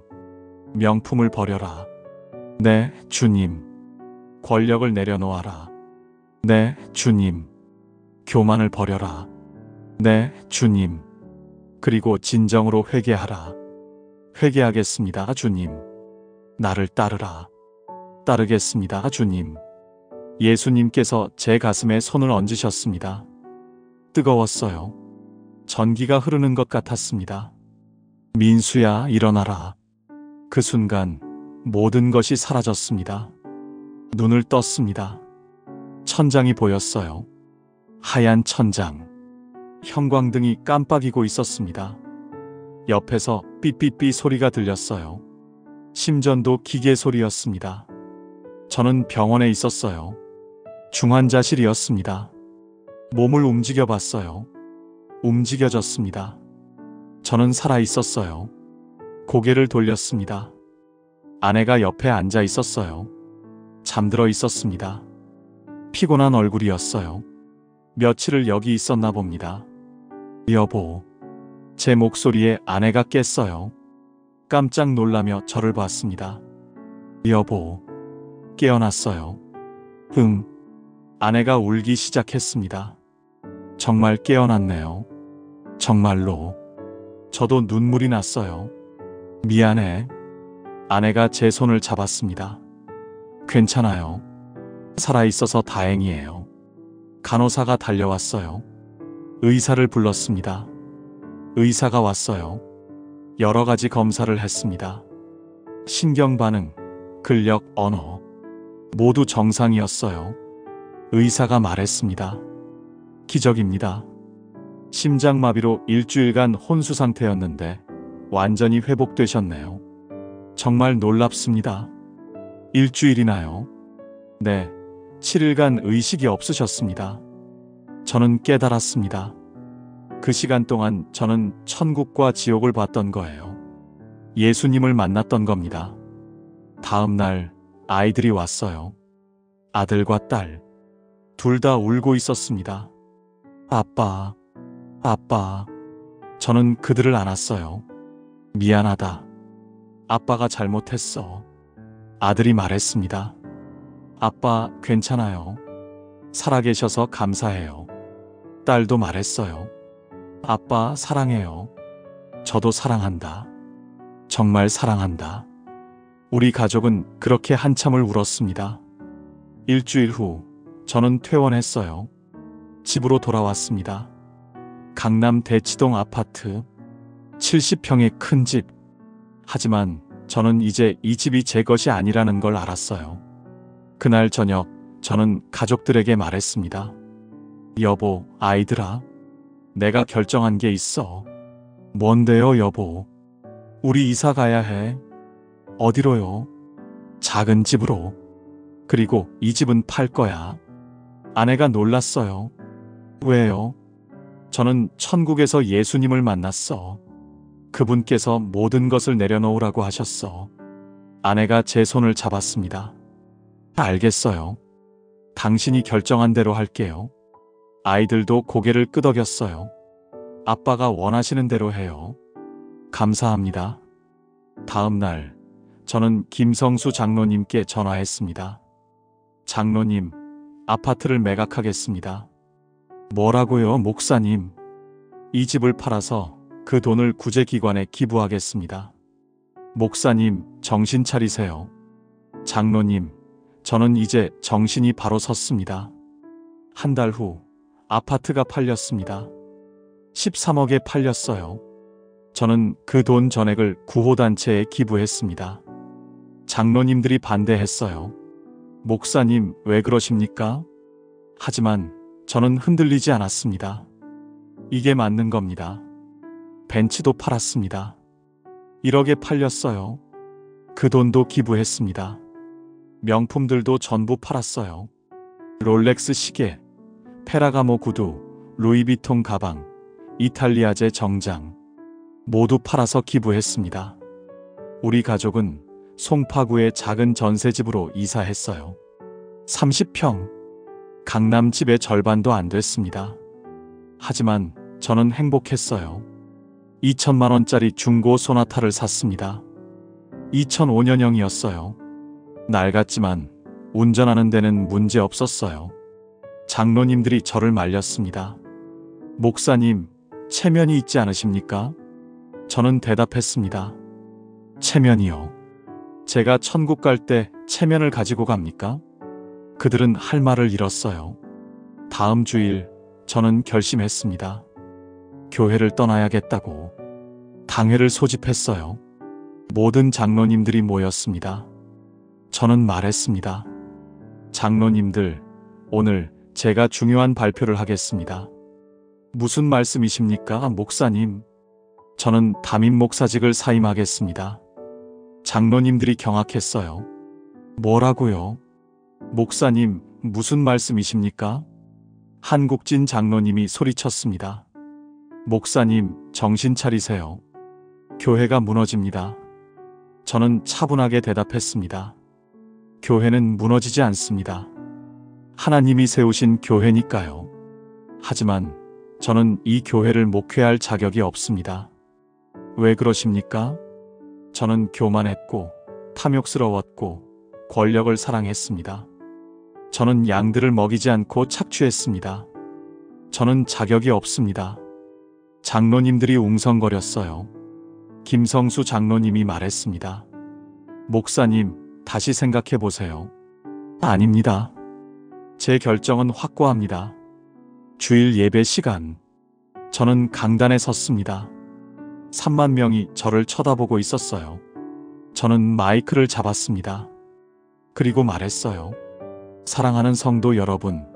명품을 버려라. 네, 주님. 권력을 내려놓아라. 네, 주님. 교만을 버려라. 네, 주님. 그리고 진정으로 회개하라. 회개하겠습니다, 주님. 나를 따르라. 따르겠습니다, 주님. 예수님께서 제 가슴에 손을 얹으셨습니다. 뜨거웠어요. 전기가 흐르는 것 같았습니다. 민수야, 일어나라. 그 순간 모든 것이 사라졌습니다. 눈을 떴습니다. 천장이 보였어요. 하얀 천장. 형광등이 깜빡이고 있었습니다. 옆에서 삐삐삐 소리가 들렸어요. 심전도 기계 소리였습니다. 저는 병원에 있었어요. 중환자실이었습니다. 몸을 움직여 봤어요. 움직여졌습니다. 저는 살아 있었어요. 고개를 돌렸습니다. 아내가 옆에 앉아 있었어요. 잠들어 있었습니다. 피곤한 얼굴이었어요. 며칠을 여기 있었나 봅니다. 여보. 제 목소리에 아내가 깼어요. 깜짝 놀라며 저를 봤습니다. 여보. 깨어났어요. 아내가 울기 시작했습니다. 정말 깨어났네요. 정말로. 저도 눈물이 났어요. 미안해. 아내가 제 손을 잡았습니다. 괜찮아요. 살아있어서 다행이에요. 간호사가 달려왔어요. 의사를 불렀습니다. 의사가 왔어요. 여러 가지 검사를 했습니다. 신경반응, 근력, 언어 모두 정상이었어요. 의사가 말했습니다. 기적입니다. 심장마비로 일주일간 혼수 상태였는데 완전히 회복되셨네요. 정말 놀랍습니다. 일주일이나요? 네, 7일간 의식이 없으셨습니다. 저는 깨달았습니다. 그 시간 동안 저는 천국과 지옥을 봤던 거예요. 예수님을 만났던 겁니다. 다음 날 아이들이 왔어요. 아들과 딸. 둘 다 울고 있었습니다. 아빠, 아빠. 저는 그들을 안았어요. 미안하다. 아빠가 잘못했어. 아들이 말했습니다. 아빠, 괜찮아요. 살아계셔서 감사해요. 딸도 말했어요. 아빠, 사랑해요. 저도 사랑한다. 정말 사랑한다. 우리 가족은 그렇게 한참을 울었습니다. 일주일 후 저는 퇴원했어요. 집으로 돌아왔습니다. 강남 대치동 아파트 70평의 큰 집. 하지만 저는 이제 이 집이 제 것이 아니라는 걸 알았어요. 그날 저녁 저는 가족들에게 말했습니다. 여보, 아이들아. 내가 결정한 게 있어. 뭔데요, 여보? 우리 이사 가야 해. 어디로요? 작은 집으로. 그리고 이 집은 팔 거야. 아내가 놀랐어요. 왜요? 저는 천국에서 예수님을 만났어. 그분께서 모든 것을 내려놓으라고 하셨어. 아내가 제 손을 잡았습니다. 알겠어요. 당신이 결정한 대로 할게요. 아이들도 고개를 끄덕였어요. 아빠가 원하시는 대로 해요. 감사합니다. 다음 날 저는 김성수 장로님께 전화했습니다. 장로님, 아파트를 매각하겠습니다. 뭐라고요, 목사님? 이 집을 팔아서 그 돈을 구제기관에 기부하겠습니다. 목사님, 정신 차리세요. 장로님, 저는 이제 정신이 바로 섰습니다. 한 달 후 아파트가 팔렸습니다. 13억에 팔렸어요. 저는 그 돈 전액을 구호단체에 기부했습니다. 장로님들이 반대했어요. 목사님, 왜 그러십니까? 하지만 저는 흔들리지 않았습니다. 이게 맞는 겁니다. 벤츠도 팔았습니다. 1억에 팔렸어요. 그 돈도 기부했습니다. 명품들도 전부 팔았어요. 롤렉스 시계, 페라가모 구두, 루이비통 가방, 이탈리아제 정장 모두 팔아서 기부했습니다. 우리 가족은 송파구의 작은 전세집으로 이사했어요. 30평. 강남 집의 절반도 안 됐습니다. 하지만 저는 행복했어요. 2천만 원짜리 중고 소나타를 샀습니다. 2005년형이었어요. 낡았지만 운전하는 데는 문제 없었어요. 장로님들이 저를 말렸습니다. 목사님, 체면이 있지 않으십니까? 저는 대답했습니다. 체면이요. 제가 천국 갈 때 체면을 가지고 갑니까? 그들은 할 말을 잃었어요. 다음 주일 저는 결심했습니다. 교회를 떠나야겠다고. 당회를 소집했어요. 모든 장로님들이 모였습니다. 저는 말했습니다. 장로님들, 오늘 제가 중요한 발표를 하겠습니다. 무슨 말씀이십니까, 목사님? 저는 담임 목사직을 사임하겠습니다. 장로님들이 경악했어요. 뭐라고요? 목사님, 무슨 말씀이십니까? 한국진 장로님이 소리쳤습니다. 목사님, 정신 차리세요. 교회가 무너집니다. 저는 차분하게 대답했습니다. 교회는 무너지지 않습니다. 하나님이 세우신 교회니까요. 하지만 저는 이 교회를 목회할 자격이 없습니다. 왜 그러십니까? 저는 교만했고 탐욕스러웠고 권력을 사랑했습니다. 저는 양들을 먹이지 않고 착취했습니다. 저는 자격이 없습니다. 장로님들이 웅성거렸어요. 김성수 장로님이 말했습니다. 목사님, 다시 생각해 보세요. 아닙니다. 제 결정은 확고합니다. 주일 예배 시간. 저는 강단에 섰습니다. 3만 명이 저를 쳐다보고 있었어요. 저는 마이크를 잡았습니다. 그리고 말했어요. 사랑하는 성도 여러분,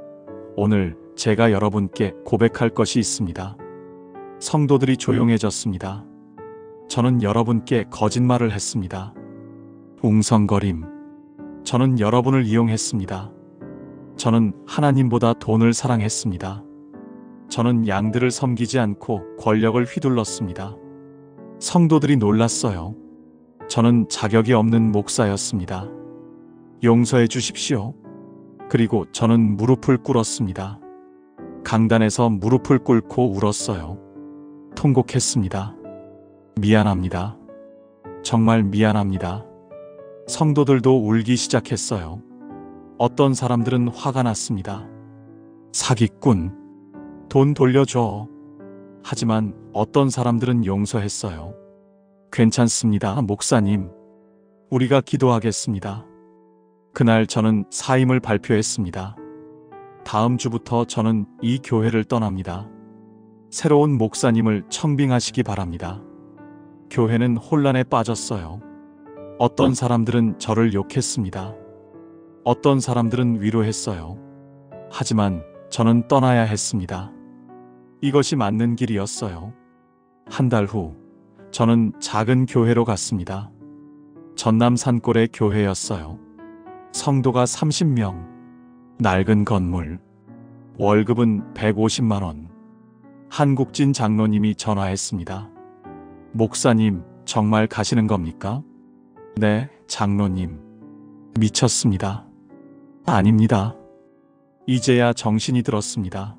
오늘 제가 여러분께 고백할 것이 있습니다. 성도들이 조용해졌습니다. 저는 여러분께 거짓말을 했습니다. 웅성거림. 저는 여러분을 이용했습니다. 저는 하나님보다 돈을 사랑했습니다. 저는 양들을 섬기지 않고 권력을 휘둘렀습니다. 성도들이 놀랐어요. 저는 자격이 없는 목사였습니다. 용서해 주십시오. 그리고 저는 무릎을 꿇었습니다. 강단에서 무릎을 꿇고 울었어요. 통곡했습니다. 미안합니다. 정말 미안합니다. 성도들도 울기 시작했어요. 어떤 사람들은 화가 났습니다. 사기꾼, 돈 돌려줘. 하지만 어떤 사람들은 용서했어요. 괜찮습니다, 목사님. 우리가 기도하겠습니다. 그날 저는 사임을 발표했습니다. 다음 주부터 저는 이 교회를 떠납니다. 새로운 목사님을 청빙하시기 바랍니다. 교회는 혼란에 빠졌어요. 어떤 사람들은 저를 욕했습니다. 어떤 사람들은 위로했어요. 하지만 저는 떠나야 했습니다. 이것이 맞는 길이었어요. 한 달 후, 저는 작은 교회로 갔습니다. 전남 산골의 교회였어요. 성도가 30명, 낡은 건물, 월급은 150만 원. 한국진 장로님이 전화했습니다. 목사님, 정말 가시는 겁니까? 네, 장로님. 미쳤습니다. 아닙니다. 이제야 정신이 들었습니다.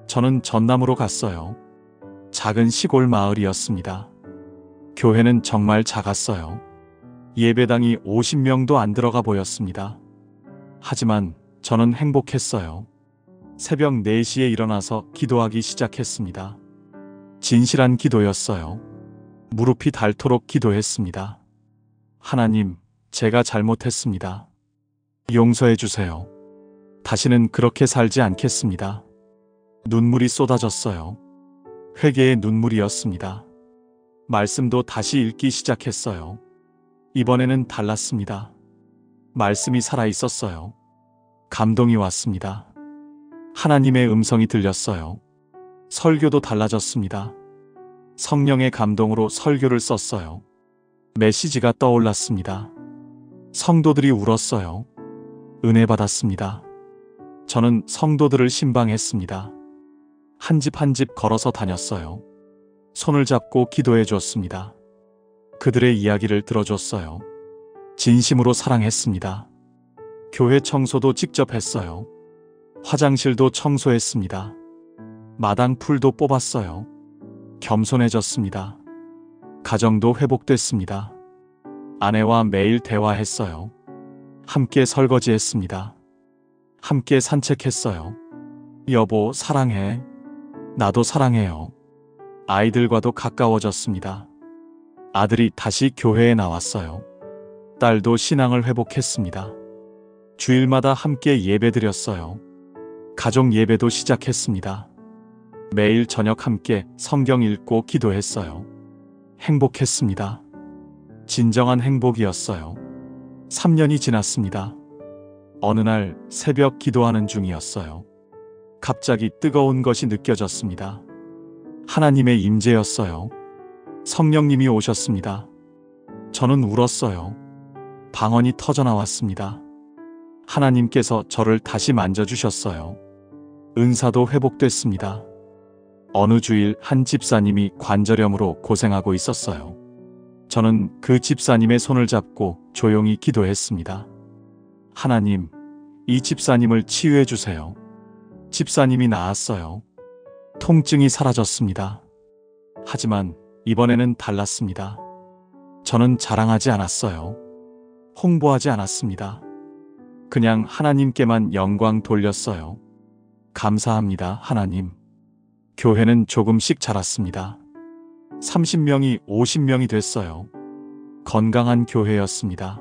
저는 전남으로 갔어요. 작은 시골 마을이었습니다. 교회는 정말 작았어요. 예배당이 50명도 안 들어가 보였습니다. 하지만 저는 행복했어요. 새벽 4시에 일어나서 기도하기 시작했습니다. 진실한 기도였어요. 무릎이 닳도록 기도했습니다. 하나님, 제가 잘못했습니다. 용서해 주세요. 다시는 그렇게 살지 않겠습니다. 눈물이 쏟아졌어요. 회개의 눈물이었습니다. 말씀도 다시 읽기 시작했어요. 이번에는 달랐습니다. 말씀이 살아있었어요. 감동이 왔습니다. 하나님의 음성이 들렸어요. 설교도 달라졌습니다. 성령의 감동으로 설교를 썼어요. 메시지가 떠올랐습니다. 성도들이 울었어요. 은혜 받았습니다. 저는 성도들을 신방했습니다. 한 집 한 집 걸어서 다녔어요. 손을 잡고 기도해 줬습니다. 그들의 이야기를 들어줬어요. 진심으로 사랑했습니다. 교회 청소도 직접 했어요. 화장실도 청소했습니다. 마당 풀도 뽑았어요. 겸손해졌습니다. 가정도 회복됐습니다. 아내와 매일 대화했어요. 함께 설거지했습니다. 함께 산책했어요. 여보, 사랑해. 나도 사랑해요. 아이들과도 가까워졌습니다. 아들이 다시 교회에 나왔어요. 딸도 신앙을 회복했습니다. 주일마다 함께 예배드렸어요. 가족 예배도 시작했습니다. 매일 저녁 함께 성경 읽고 기도했어요. 행복했습니다. 진정한 행복이었어요. 3년이 지났습니다. 어느 날 새벽 기도하는 중이었어요. 갑자기 뜨거운 것이 느껴졌습니다. 하나님의 임재였어요. 성령님이 오셨습니다. 저는 울었어요. 방언이 터져나왔습니다. 하나님께서 저를 다시 만져주셨어요. 은사도 회복됐습니다. 어느 주일 한 집사님이 관절염으로 고생하고 있었어요. 저는 그 집사님의 손을 잡고 조용히 기도했습니다. 하나님, 이 집사님을 치유해 주세요. 집사님이 나았어요. 통증이 사라졌습니다. 하지만 이번에는 달랐습니다. 저는 자랑하지 않았어요. 홍보하지 않았습니다. 그냥 하나님께만 영광 돌렸어요. 감사합니다, 하나님. 교회는 조금씩 자랐습니다. 30명이 50명이 됐어요. 건강한 교회였습니다.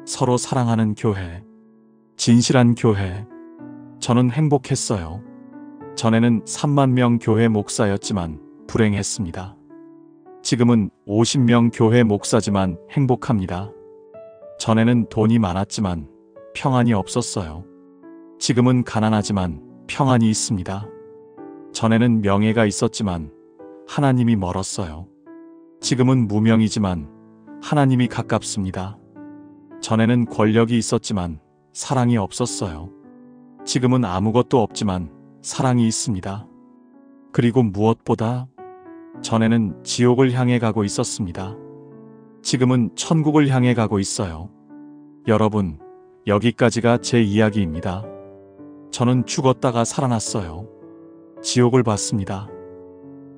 서로 사랑하는 교회, 진실한 교회. 저는 행복했어요. 전에는 3만 명 교회 목사였지만 불행했습니다. 지금은 50명 교회 목사지만 행복합니다. 전에는 돈이 많았지만 평안이 없었어요. 지금은 가난하지만 평안이 있습니다. 전에는 명예가 있었지만 하나님이 멀었어요. 지금은 무명이지만 하나님이 가깝습니다. 전에는 권력이 있었지만 사랑이 없었어요. 지금은 아무것도 없지만 사랑이 있습니다. 그리고 무엇보다 전에는 지옥을 향해 가고 있었습니다. 지금은 천국을 향해 가고 있어요. 여러분, 여기까지가 제 이야기입니다. 저는 죽었다가 살아났어요. 지옥을 봤습니다.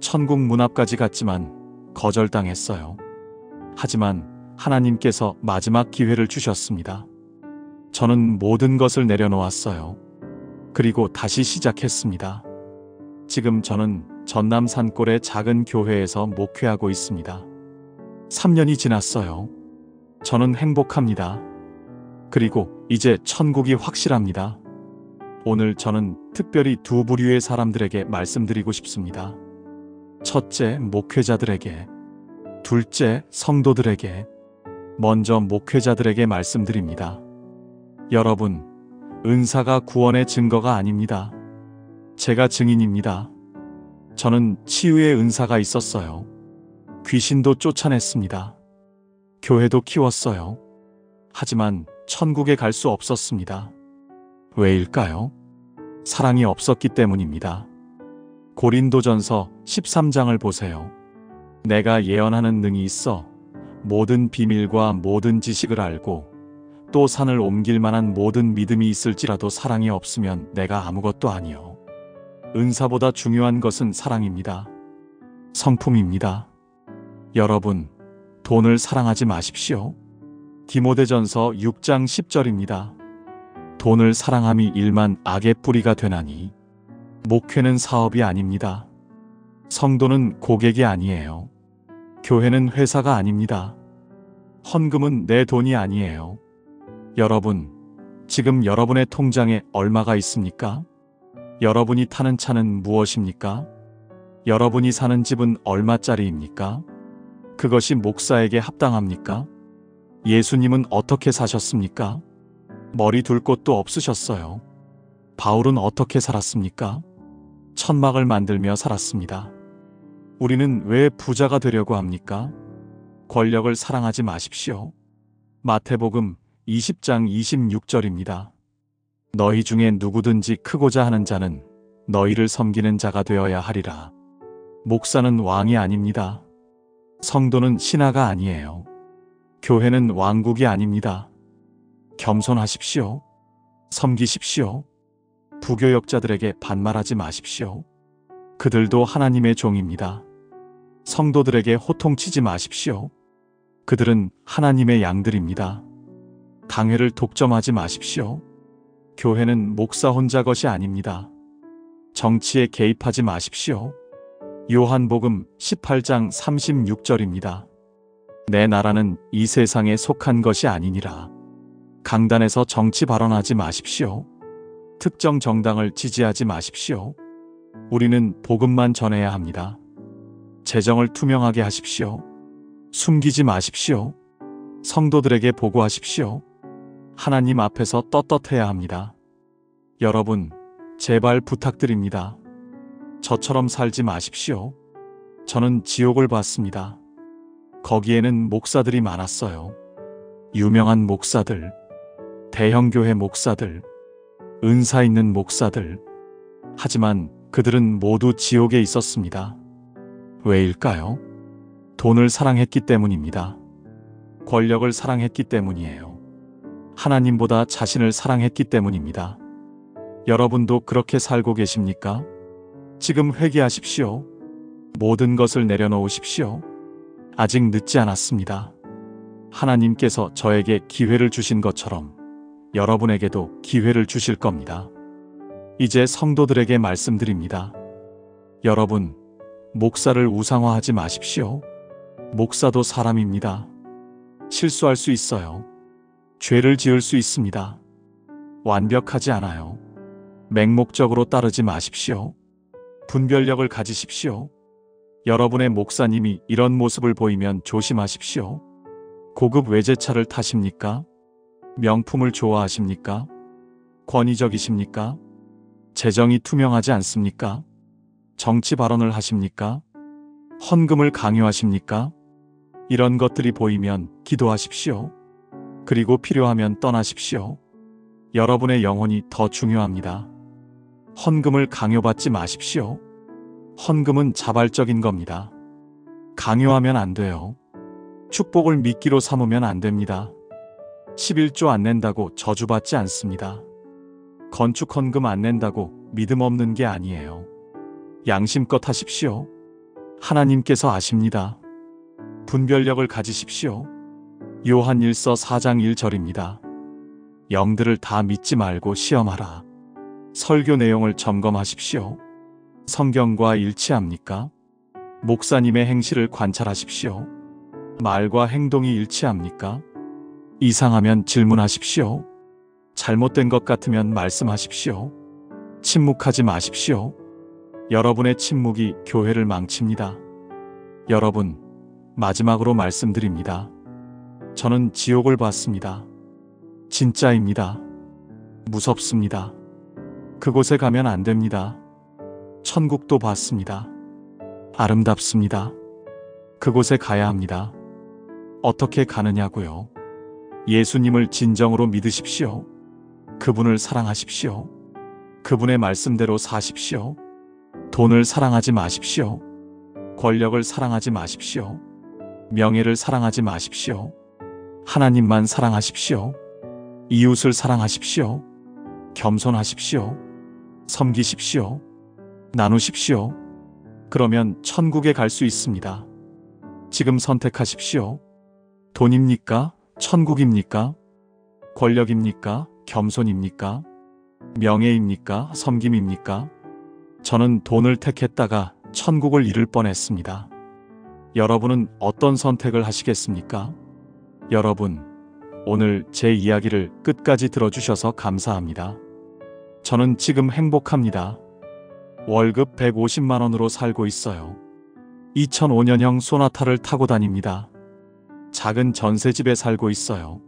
천국 문 앞까지 갔지만 거절당했어요. 하지만 하나님께서 마지막 기회를 주셨습니다. 저는 모든 것을 내려놓았어요. 그리고 다시 시작했습니다. 지금 저는 전남 산골의 작은 교회에서 목회하고 있습니다. 3년이 지났어요. 저는 행복합니다. 그리고 이제 천국이 확실합니다. 오늘 저는 특별히 두 부류의 사람들에게 말씀드리고 싶습니다. 첫째, 목회자들에게. 둘째, 성도들에게. 먼저 목회자들에게 말씀드립니다. 여러분, 은사가 구원의 증거가 아닙니다. 제가 증인입니다. 저는 치유의 은사가 있었어요. 귀신도 쫓아냈습니다. 교회도 키웠어요. 하지만 천국에 갈 수 없었습니다. 왜일까요? 사랑이 없었기 때문입니다. 고린도전서 13장을 보세요. 내가 예언하는 능이 있어 모든 비밀과 모든 지식을 알고 또 산을 옮길 만한 모든 믿음이 있을지라도 사랑이 없으면 내가 아무것도 아니요. 은사보다 중요한 것은 사랑입니다. 성품입니다. 여러분, 돈을 사랑하지 마십시오. 디모데전서 6장 10절입니다. 돈을 사랑함이 일만 악의 뿌리가 되나니. 목회는 사업이 아닙니다. 성도는 고객이 아니에요. 교회는 회사가 아닙니다. 헌금은 내 돈이 아니에요. 여러분, 지금 여러분의 통장에 얼마가 있습니까? 여러분이 타는 차는 무엇입니까? 여러분이 사는 집은 얼마짜리입니까? 그것이 목사에게 합당합니까? 예수님은 어떻게 사셨습니까? 머리 둘 곳도 없으셨어요. 바울은 어떻게 살았습니까? 천막을 만들며 살았습니다. 우리는 왜 부자가 되려고 합니까? 권력을 사랑하지 마십시오. 마태복음 20장 26절입니다. 너희 중에 누구든지 크고자 하는 자는 너희를 섬기는 자가 되어야 하리라. 목사는 왕이 아닙니다. 성도는 신하가 아니에요. 교회는 왕국이 아닙니다. 겸손하십시오. 섬기십시오. 부교역자들에게 반말하지 마십시오. 그들도 하나님의 종입니다. 성도들에게 호통치지 마십시오. 그들은 하나님의 양들입니다. 당회를 독점하지 마십시오. 교회는 목사 혼자 것이 아닙니다. 정치에 개입하지 마십시오. 요한복음 18장 36절입니다. 내 나라는 이 세상에 속한 것이 아니니라. 강단에서 정치 발언하지 마십시오. 특정 정당을 지지하지 마십시오. 우리는 복음만 전해야 합니다. 재정을 투명하게 하십시오. 숨기지 마십시오. 성도들에게 보고하십시오. 하나님 앞에서 떳떳해야 합니다. 여러분, 제발 부탁드립니다. 저처럼 살지 마십시오. 저는 지옥을 봤습니다. 거기에는 목사들이 많았어요. 유명한 목사들, 대형교회 목사들, 은사 있는 목사들. 하지만 그들은 모두 지옥에 있었습니다. 왜일까요? 돈을 사랑했기 때문입니다. 권력을 사랑했기 때문이에요. 하나님보다 자신을 사랑했기 때문입니다. 여러분도 그렇게 살고 계십니까? 지금 회개하십시오. 모든 것을 내려놓으십시오. 아직 늦지 않았습니다. 하나님께서 저에게 기회를 주신 것처럼 여러분에게도 기회를 주실 겁니다. 이제 성도들에게 말씀드립니다. 여러분, 목사를 우상화하지 마십시오. 목사도 사람입니다. 실수할 수 있어요. 죄를 지을 수 있습니다. 완벽하지 않아요. 맹목적으로 따르지 마십시오. 분별력을 가지십시오. 여러분의 목사님이 이런 모습을 보이면 조심하십시오. 고급 외제차를 타십니까? 명품을 좋아하십니까? 권위적이십니까? 재정이 투명하지 않습니까? 정치 발언을 하십니까? 헌금을 강요하십니까? 이런 것들이 보이면 기도하십시오. 그리고 필요하면 떠나십시오. 여러분의 영혼이 더 중요합니다. 헌금을 강요받지 마십시오. 헌금은 자발적인 겁니다. 강요하면 안 돼요. 축복을 미끼로 삼으면 안 됩니다. 11조 안 낸다고 저주받지 않습니다. 건축 헌금 안 낸다고 믿음 없는 게 아니에요. 양심껏 하십시오. 하나님께서 아십니다. 분별력을 가지십시오. 요한 1서 4장 1절입니다. 영들을 다 믿지 말고 시험하라. 설교 내용을 점검하십시오. 성경과 일치합니까? 목사님의 행실을 관찰하십시오. 말과 행동이 일치합니까? 이상하면 질문하십시오. 잘못된 것 같으면 말씀하십시오. 침묵하지 마십시오. 여러분의 침묵이 교회를 망칩니다. 여러분, 마지막으로 말씀드립니다. 저는 지옥을 봤습니다. 진짜입니다. 무섭습니다. 그곳에 가면 안 됩니다. 천국도 봤습니다. 아름답습니다. 그곳에 가야 합니다. 어떻게 가느냐고요? 예수님을 진정으로 믿으십시오. 그분을 사랑하십시오. 그분의 말씀대로 사십시오. 돈을 사랑하지 마십시오. 권력을 사랑하지 마십시오. 명예를 사랑하지 마십시오. 하나님만 사랑하십시오. 이웃을 사랑하십시오. 겸손하십시오. 섬기십시오. 나누십시오. 그러면 천국에 갈 수 있습니다. 지금 선택하십시오. 돈입니까? 천국입니까? 권력입니까? 겸손입니까? 명예입니까? 섬김입니까? 저는 돈을 택했다가 천국을 잃을 뻔했습니다. 여러분은 어떤 선택을 하시겠습니까? 여러분, 오늘 제 이야기를 끝까지 들어주셔서 감사합니다. 저는 지금 행복합니다. 월급 150만 원으로 살고 있어요. 2005년형 소나타를 타고 다닙니다. 작은 전셋집에 살고 있어요.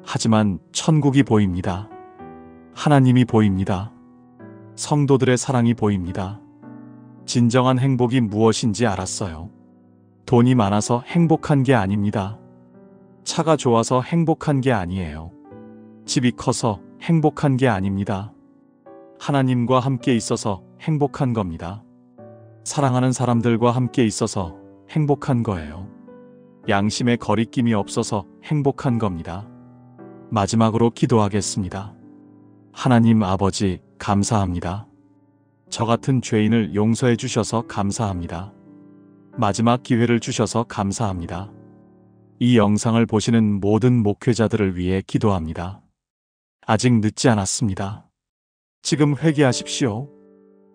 하지만 천국이 보입니다. 하나님이 보입니다. 성도들의 사랑이 보입니다. 진정한 행복이 무엇인지 알았어요. 돈이 많아서 행복한 게 아닙니다. 차가 좋아서 행복한 게 아니에요. 집이 커서 행복한 게 아닙니다. 하나님과 함께 있어서 행복한 겁니다. 사랑하는 사람들과 함께 있어서 행복한 거예요. 양심의 거리낌이 없어서 행복한 겁니다. 마지막으로 기도하겠습니다. 하나님 아버지, 감사합니다. 저 같은 죄인을 용서해 주셔서 감사합니다. 마지막 기회를 주셔서 감사합니다. 이 영상을 보시는 모든 목회자들을 위해 기도합니다. 아직 늦지 않았습니다. 지금 회개하십시오.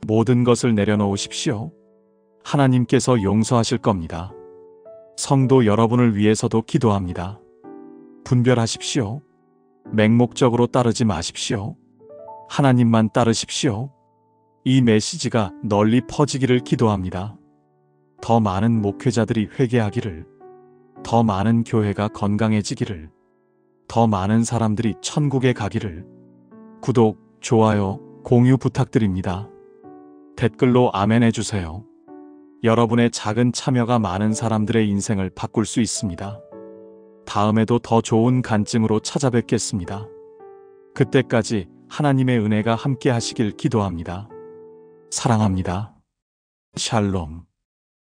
모든 것을 내려놓으십시오. 하나님께서 용서하실 겁니다. 성도 여러분을 위해서도 기도합니다. 분별하십시오. 맹목적으로 따르지 마십시오. 하나님만 따르십시오. 이 메시지가 널리 퍼지기를 기도합니다. 더 많은 목회자들이 회개하기를, 더 많은 교회가 건강해지기를, 더 많은 사람들이 천국에 가기를. 구독, 좋아요, 공유 부탁드립니다. 댓글로 아멘 해주세요. 여러분의 작은 참여가 많은 사람들의 인생을 바꿀 수 있습니다. 다음에도 더 좋은 간증으로 찾아뵙겠습니다. 그때까지 하나님의 은혜가 함께 하시길 기도합니다. 사랑합니다. 샬롬.